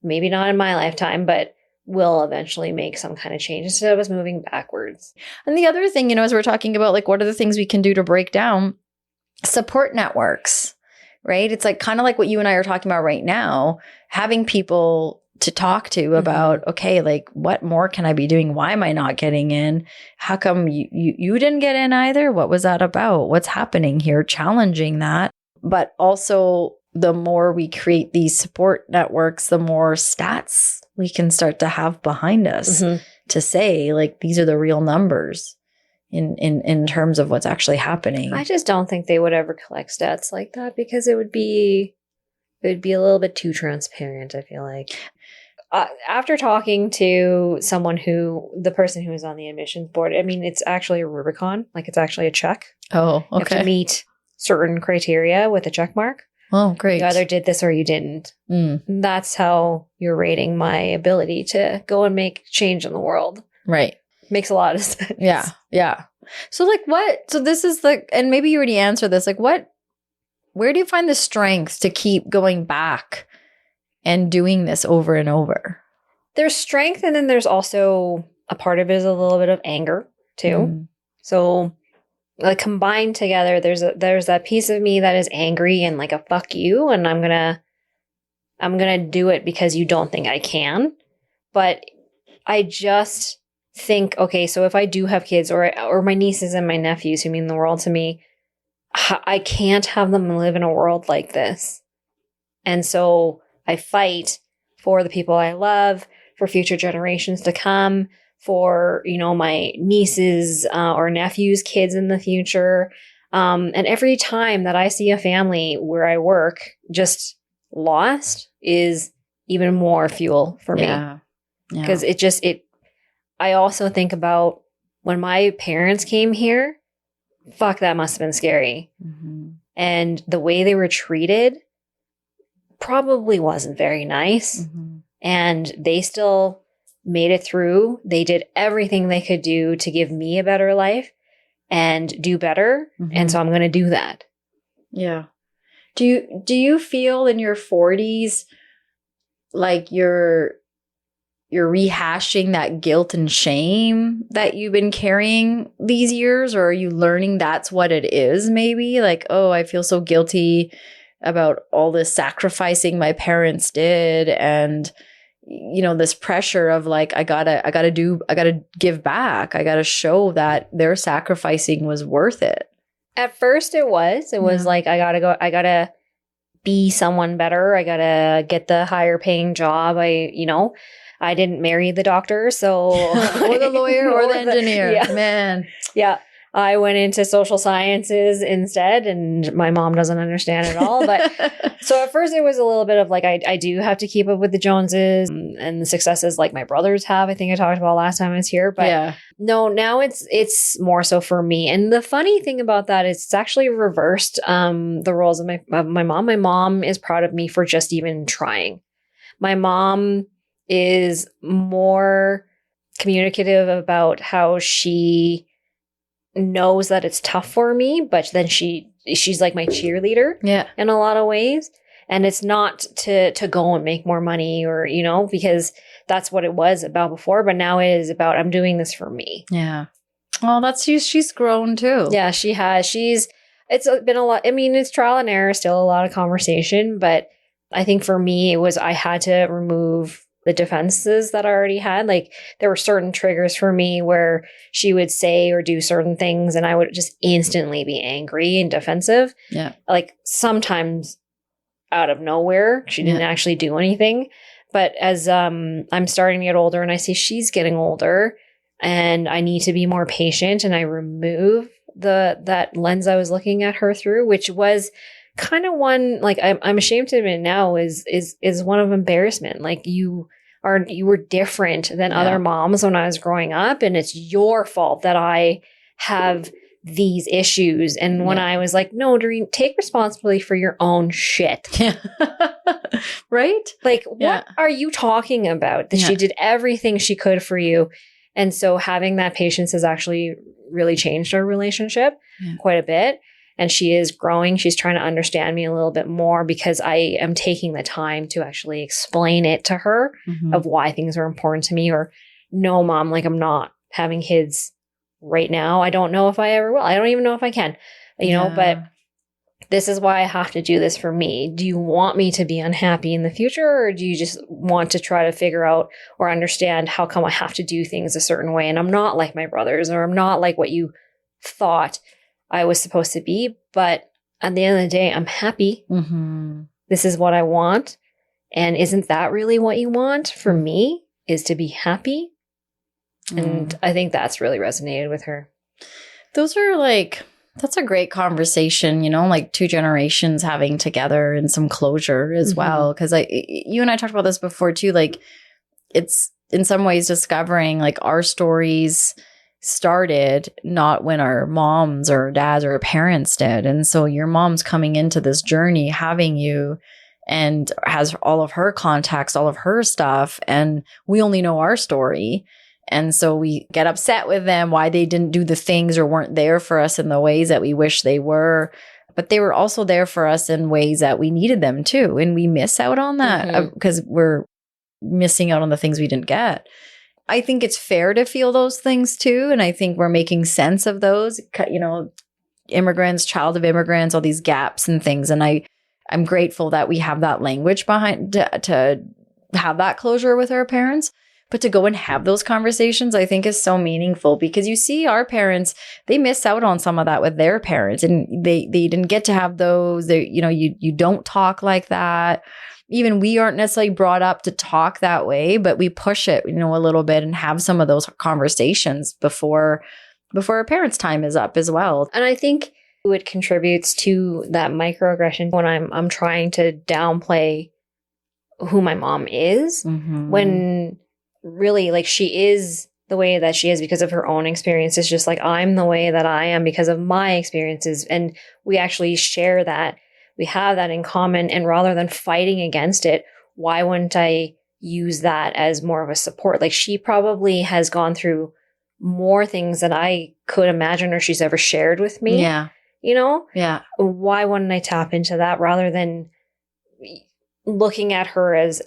maybe not in my lifetime, but will eventually make some kind of change instead of us moving backwards. And the other thing, as we're talking about, like, what are the things we can do to break down support networks, right? It's like kind of like what you and I are talking about right now, having people to talk to about, okay, like, what more can I be doing? Why am I not getting in? How come you didn't get in either? What was that about? What's happening here? Challenging that. But also, the more we create these support networks, the more stats we can start to have behind us to say, like, these are the real numbers in terms of what's actually happening. I just don't think they would ever collect stats like that, because it would be it would be a little bit too transparent, I feel like. After talking to the person who was on the admissions board, I mean, it's actually a Rubicon. Like, it's actually a check. Oh, You have to meet certain criteria with a check mark. Oh, great. You either did this or you didn't. That's how you're rating my ability to go and make change in the world. Right. Makes a lot of sense. Yeah. Yeah. So like so this is and maybe you already answered this, like where do you find the strength to keep going back and doing this over and over? There's strength, and then there's also a part of it is a little bit of anger too. So like combined together, there's that piece of me that is angry and like a fuck you, and I'm gonna do it because you don't think I can. But I just think, okay, so if I do have kids or my nieces and my nephews who mean the world to me, I can't have them live in a world like this. And so I fight for the people I love, for future generations to come, for, my nieces or nephews' kids in the future. And every time that I see a family where I work just lost is even more fuel for me. Because I also think about when my parents came here, fuck, that must have been scary. And the way they were treated probably wasn't very nice. And they still made it through. They did everything they could do to give me a better life and do better. And so I'm going to do that. Yeah. Do you feel in your 40s like you're rehashing that guilt and shame that you've been carrying these years? Or are you learning that's what it is maybe? Like, oh, I feel so guilty about all this sacrificing my parents did, and this pressure of like, I gotta give back. I gotta show that their sacrificing was worth it. At first it was like, I gotta be someone better. I gotta get the higher paying job. I didn't marry the doctor, so or the lawyer or the engineer. Yeah. Man. Yeah. I went into social sciences instead, and my mom doesn't understand at all. But so at first it was a little bit of like, I do have to keep up with the Joneses and the successes like my brothers have. I think I talked about last time I was here. But no, now it's more so for me. And the funny thing about that is it's actually reversed the roles of my mom. My mom is proud of me for just even trying. My mom is more communicative about how she knows that it's tough for me, but then she's like my cheerleader in a lot of ways. And it's not to go and make more money or, because that's what it was about before. But now it is about, I'm doing this for me. Yeah. Well, she's grown too. Yeah, she has. It's been a lot. I mean, it's trial and error, still a lot of conversation. But I think for me, I had to remove the defenses that I already had. Like, there were certain triggers for me where she would say or do certain things and I would just instantly be angry and defensive. Yeah. Like, sometimes out of nowhere, she didn't actually do anything. But as I'm starting to get older and I see she's getting older and I need to be more patient, and I remove that lens I was looking at her through, which was kind of one, like, I'm ashamed to admit now is one of embarrassment. Like, you were different than other moms when I was growing up, and it's your fault that I have these issues. And when I was like, no, Doreen, take responsibility for your own shit. Right? Like, what are you talking about? That she did everything she could for you. And so having that patience has actually really changed our relationship quite a bit. And she is growing. She's trying to understand me a little bit more because I am taking the time to actually explain it to her of why things are important to me. Or, no, Mom, like, I'm not having kids right now. I don't know if I ever will. I don't even know if I can, but this is why I have to do this for me. Do you want me to be unhappy in the future, or do you just want to try to figure out or understand how come I have to do things a certain way and I'm not like my brothers, or I'm not like what you thought I was supposed to be? But at the end of the day, I'm happy. This is what I want. And isn't that really what you want for me, is to be happy? And I think that's really resonated with her. Those are like That's a great conversation, like 2 generations having together and some closure as well. Because you and I talked about this before too. Like, it's in some ways discovering like our stories started not when our moms or dads or parents did. And so your mom's coming into this journey, having you, and has all of her contacts, all of her stuff. And we only know our story. And so we get upset with them why they didn't do the things or weren't there for us in the ways that we wish they were. But they were also there for us in ways that we needed them too. And we miss out on that because we're missing out on the things we didn't get. I think it's fair to feel those things too. And I think we're making sense of those, immigrants, child of immigrants, all these gaps and things. And I'm grateful that we have that language behind to have that closure with our parents. But to go and have those conversations, I think is so meaningful because you see our parents, they miss out on some of that with their parents and they didn't get to have those. You don't talk like that. Even we aren't necessarily brought up to talk that way, but we push it, a little bit and have some of those conversations before our parents' time is up as well. And I think it contributes to that microaggression when I'm trying to downplay who my mom is when really like she is the way that she is because of her own experiences, just like I'm the way that I am because of my experiences. And we actually share that. We have that in common. And rather than fighting against it, why wouldn't I use that as more of a support? Like she probably has gone through more things than I could imagine or she's ever shared with me. Yeah. Yeah. Why wouldn't I tap into that rather than looking at her as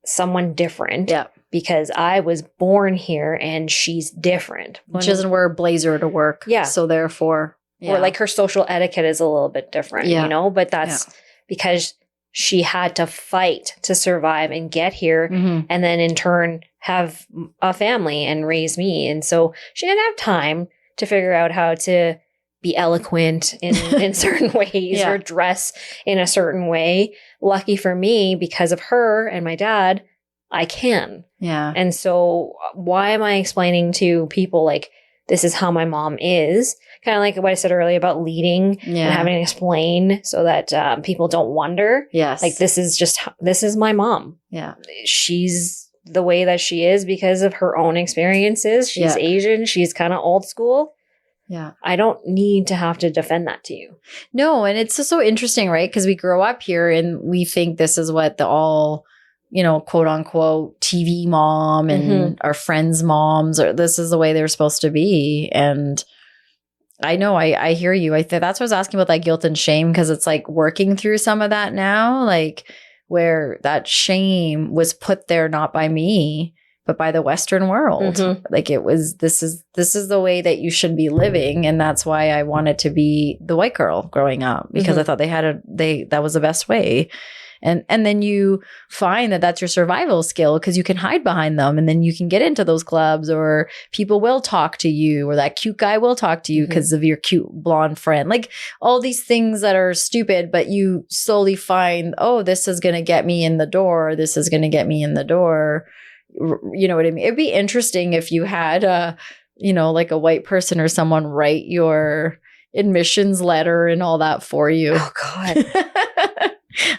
someone different? Yeah. Because I was born here and she's different. She doesn't wear a blazer to work. Yeah. So therefore. Or like her social etiquette is a little bit different, but that's because she had to fight to survive and get here and then in turn have a family and raise me. And so she didn't have time to figure out how to be eloquent in certain ways or dress in a certain way. Lucky for me, because of her and my dad, I can. Yeah. And so why am I explaining to people like, this is how my mom is? Kind of like what I said earlier about leading and having to explain so that people don't wonder. Yes. Like this is my mom. Yeah. She's the way that she is because of her own experiences. She's Asian. She's kind of old school. Yeah. I don't need to have to defend that to you. No. And it's just so interesting, right? Because we grow up here and we think this is what the all, quote unquote TV mom and our friends' moms, or this is the way they're supposed to be. And I know, I hear you. That's what I was asking about that guilt and shame, because it's like working through some of that now, like where that shame was put there not by me, but by the Western world. Like it was, this is the way that you should be living. And that's why I wanted to be the white girl growing up, because I thought that was the best way. And then you find that that's your survival skill because you can hide behind them, and then you can get into those clubs, or people will talk to you, or that cute guy will talk to you because of your cute blonde friend. Like all these things that are stupid, but you slowly find, oh, this is going to get me in the door. This is going to get me in the door. You know what I mean? It'd be interesting if you had like a white person or someone write your admissions letter and all that for you. Oh God.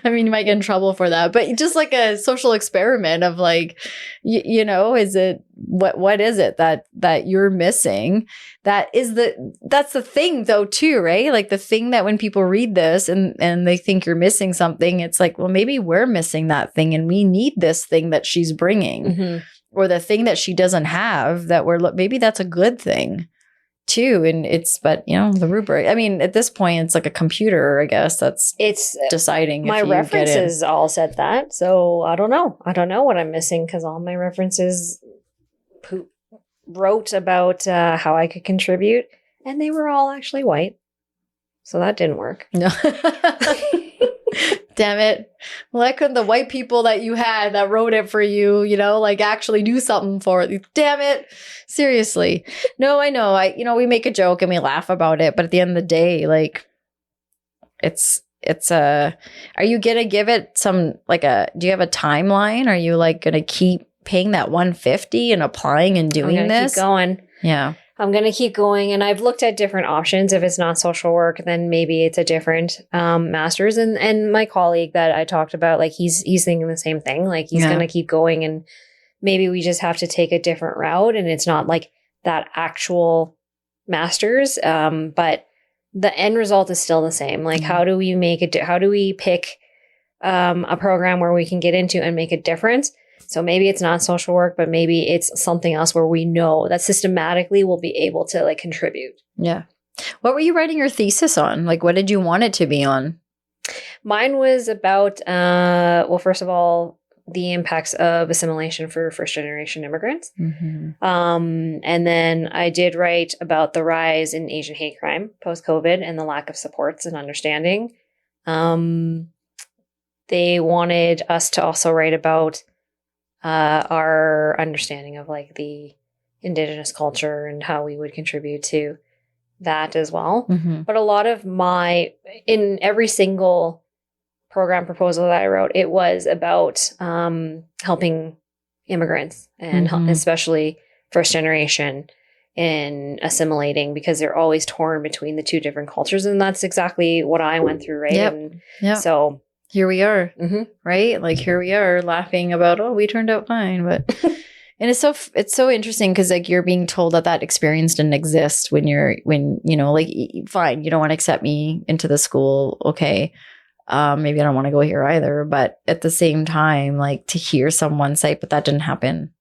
I mean, you might get in trouble for that, but just like a social experiment of like, is it, what is it that you're missing? That's the thing though too, right? Like the thing that when people read this and they think you're missing something, it's like, well, maybe we're missing that thing and we need this thing that she's bringing or the thing that she doesn't have that maybe that's a good thing too. And but the rubric, I mean, at this point it's like a computer, I guess it's deciding. My references all said that. So I don't know what I'm missing, because all my references wrote about how I could contribute, and they were all actually white. So that didn't work. No. Damn it. Why couldn't the white people that you had that wrote it for you, like actually do something for it? Damn it. Seriously. No, I know. We make a joke and we laugh about it, but at the end of the day, like are you going to give it some, do you have a timeline? Are you like going to keep paying that $150 and applying and doing this? Keep going. Yeah. I'm going to keep going. And I've looked at different options. If it's not social work, then maybe it's a different master's. And my colleague that I talked about, like he's thinking the same thing. Like he's going to keep going, and maybe we just have to take a different route. And it's not like that actual master's, but the end result is still the same. Like, how do we make it? How do we pick a program where we can get into and make a difference? So maybe it's not social work, but maybe it's something else where we know that systematically we'll be able to like contribute. Yeah. What were you writing your thesis on? Like, what did you want it to be on? Mine was about, well, first of all, the impacts of assimilation for first generation immigrants. Mm-hmm. And then I did write about the rise in Asian hate crime post-COVID and the lack of supports and understanding. They wanted us to also write about our understanding of like the Indigenous culture and how we would contribute to that as well. Mm-hmm. But a lot of in every single program proposal that I wrote, it was about helping immigrants and especially first generation in assimilating, because they're always torn between the two different cultures. And that's exactly what I went through, right? Yep. So here we are, right? Like here we are laughing about, oh, we turned out fine. But and it's so interesting because like you're being told that experience didn't exist when like, fine, you don't want to accept me into the school. Okay. Maybe I don't want to go here either. But at the same time, like to hear someone say, but that didn't happen.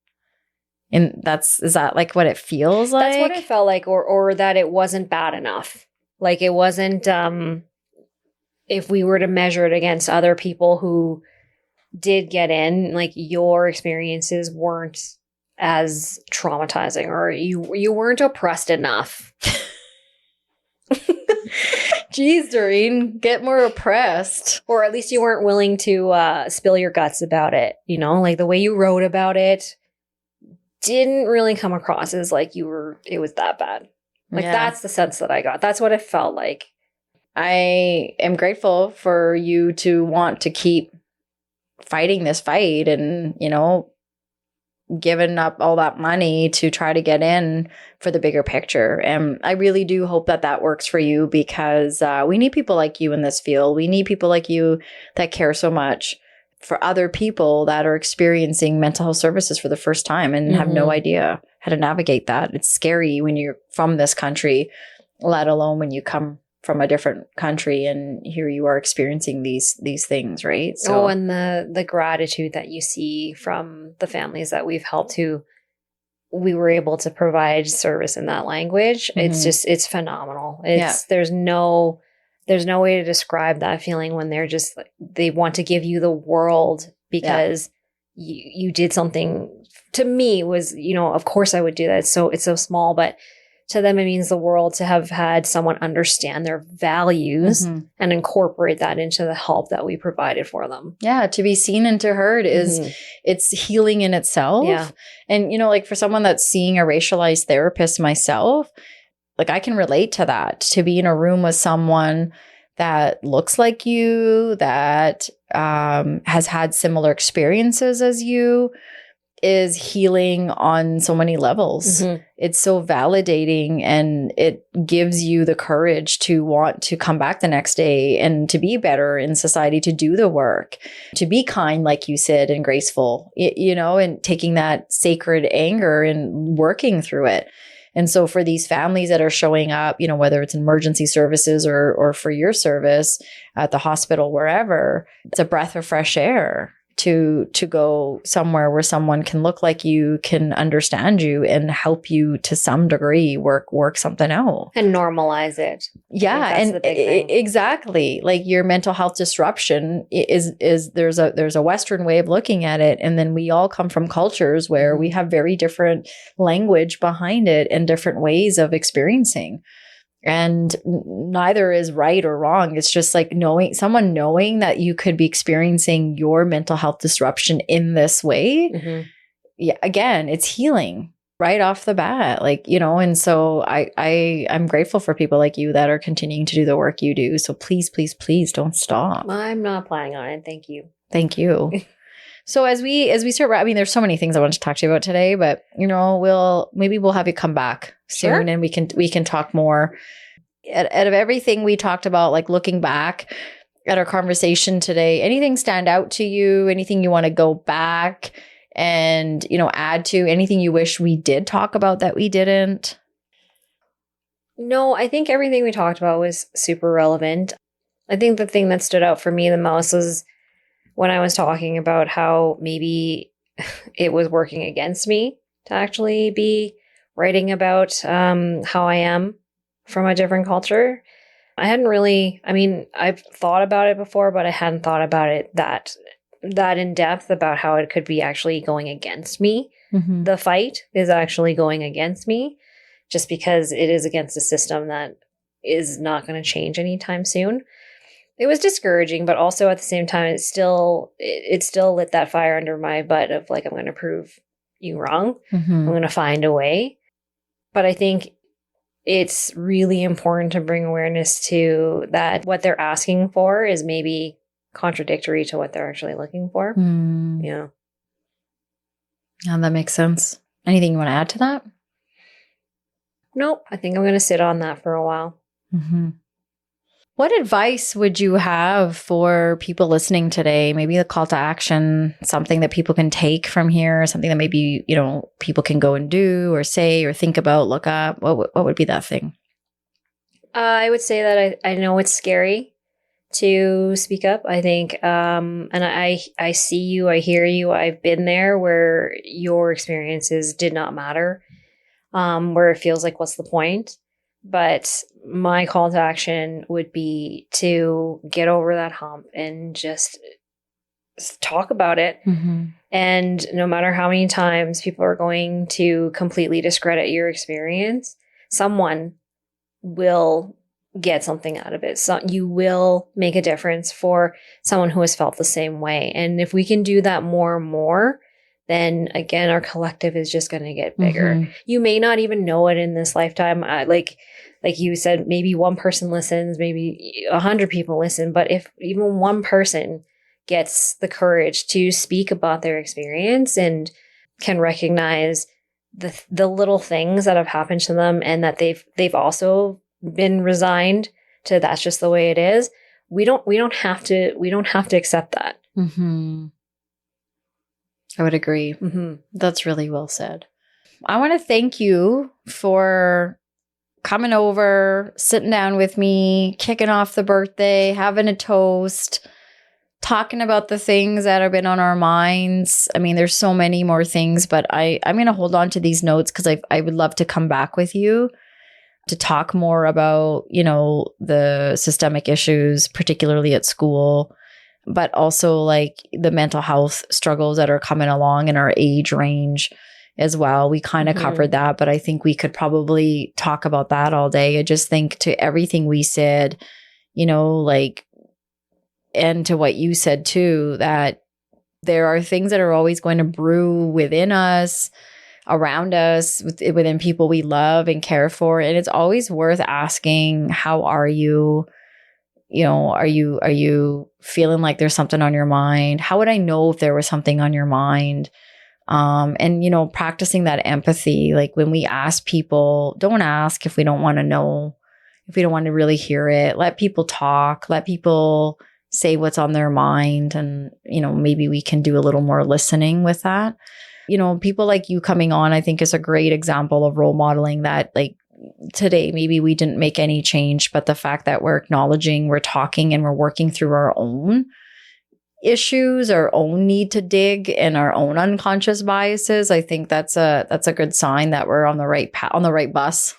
And is that like what it feels like? That's what it felt like, or that it wasn't bad enough. Like it wasn't, if we were to measure it against other people who did get in, like your experiences weren't as traumatizing, or you weren't oppressed enough. Jeez, Doreen, get more oppressed. Or at least you weren't willing to spill your guts about it. You know, like the way you wrote about it didn't really come across as like it was that bad. Like that's the sense that I got. That's what it felt like. I am grateful for you to want to keep fighting this fight and, giving up all that money to try to get in for the bigger picture. And I really do hope that works for you, because we need people like you in this field. We need people like you that care so much for other people that are experiencing mental health services for the first time and have no idea how to navigate that. It's scary when you're from this country, let alone when you come from a different country and here you are experiencing these things, right? So, and the gratitude that you see from the families that we've helped who we were able to provide service in that language. It's phenomenal. There's no way to describe that feeling when they're just like, they want to give you the world because you did something. To me was, of course I would do that. It's so small, but to them, it means the world to have had someone understand their values and incorporate that into the help that we provided for them. Yeah, to be seen and to heard it's healing in itself. Yeah. And, like for someone that's seeing a racialized therapist myself, like I can relate to that, to be in a room with someone that looks like you, that has had similar experiences as you, is healing on so many levels. It's so validating, and it gives you the courage to want to come back the next day and to be better in society, to do the work, to be kind, like you said, and graceful, and taking that sacred anger and working through it. And so for these families that are showing up, whether it's emergency services or for your service at the hospital, wherever, it's a breath of fresh air to go somewhere where someone can look like you, can understand you, and help you to some degree work something out and normalize it. Yeah, and exactly, like your mental health disruption is there's a Western way of looking at it, and then we all come from cultures where we have very different language behind it and different ways of experiencing. And neither is right or wrong. It's just like knowing that you could be experiencing your mental health disruption in this way. Yeah, again, it's healing right off the bat. Like, and so I'm grateful for people like you that are continuing to do the work you do. So please, please, please don't stop. I'm not planning on it. Thank you. Thank you. So as we start, I mean, there's so many things I want to talk to you about today, but we'll have you come back soon, Sure. and we can talk more. Out of everything we talked about, like looking back at our conversation today, anything stand out to you? Anything you want to go back and, add to? Anything you wish we did talk about that we didn't? No, I think everything we talked about was super relevant. I think the thing that stood out for me the most was when I was talking about how maybe it was working against me to actually be writing about how I am from a different culture. I've thought about it before, but I hadn't thought about it that in depth about how it could be actually going against me. Mm-hmm. The fight is actually going against me just because it is against a system that is not going to change anytime soon. It was discouraging, but also at the same time, it still lit that fire under my butt of like, I'm going to prove you wrong. Mm-hmm. I'm going to find a way. But I think it's really important to bring awareness to that what they're asking for is maybe contradictory to what they're actually looking for. Mm. Yeah. Yeah, that makes sense. Anything you want to add to that? Nope. I think I'm going to sit on that for a while. Mm-hmm. What advice would you have for people listening today? Maybe a call to action, something that people can take from here, something that maybe, people can go and do or say or think about, look up. What would be that thing? I would say that I know it's scary to speak up. I think, and I see you, I hear you. I've been there where your experiences did not matter, where it feels like, what's the point? But my call to action would be to get over that hump and just talk about it. Mm-hmm. And no matter how many times people are going to completely discredit your experience, someone will get something out of it. So you will make a difference for someone who has felt the same way. And if we can do that more and more, then again, our collective is just going to get bigger. Mm-hmm. You may not even know it in this lifetime. Like you said, maybe one person listens, maybe 100 people listen. But if even one person gets the courage to speak about their experience and can recognize the little things that have happened to them and that they've also been resigned to, that's just the way it is. We don't have to accept that. Mm-hmm. I would agree. Mm-hmm. That's really well said. I want to thank you for coming over, sitting down with me, kicking off the birthday, having a toast, talking about the things that have been on our minds. I mean, there's so many more things, but I'm going to hold on to these notes because I would love to come back with you to talk more about, the systemic issues, particularly at school, but also like the mental health struggles that are coming along in our age range as well. We kind of covered that, but I think we could probably talk about that all day. I just think to everything we said, and to what you said too, that there are things that are always going to brew within us, around us, within people we love and care for. And it's always worth asking, how are you? Are you feeling like there's something on your mind? How would I know if there was something on your mind? And practicing that empathy, like when we ask people, don't ask if we don't want to know, if we don't want to really hear it. Let people talk, let people say what's on their mind. And, maybe we can do a little more listening with that. People like you coming on, I think is a great example of role modeling that, like, today, maybe we didn't make any change, but the fact that we're acknowledging, we're talking, and we're working through our own issues, our own need to dig, and our own unconscious biases, I think that's a good sign that we're on the right on the right bus,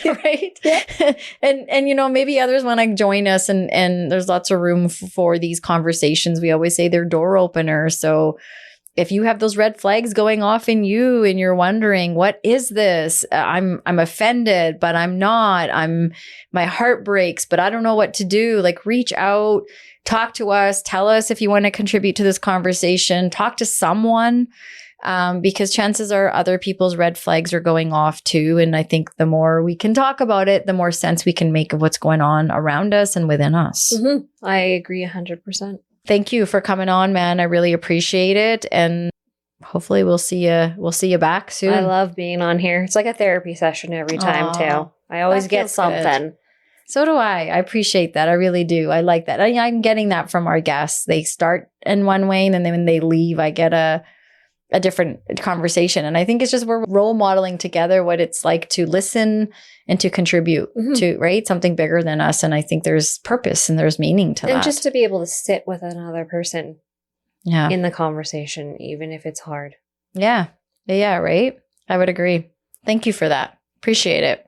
right? Yeah. And maybe others want to join us, and there's lots of room for these conversations. We always say they're door openers, so. If you have those red flags going off in you and you're wondering, what is this? I'm offended, but I'm not. My heart breaks, but I don't know what to do. Like, reach out, talk to us, tell us if you want to contribute to this conversation, talk to someone, because chances are other people's red flags are going off too. And I think the more we can talk about it, the more sense we can make of what's going on around us and within us. Mm-hmm. I agree 100%. thank you for coming on, man. I really appreciate it. And hopefully we'll see you back soon. I love being on here. It's like a therapy session every time too. I always get something. Good. So do I. I appreciate that. I really do. I like that. I'm getting that from our guests. They start in one way, and then when they leave, I get a different conversation. And I think it's just we're role modeling together what it's like to listen and to contribute to, right? Something bigger than us. And I think there's purpose and there's meaning to that. And just to be able to sit with another person in the conversation, even if it's hard. Yeah. Yeah, right? I would agree. Thank you for that. Appreciate it.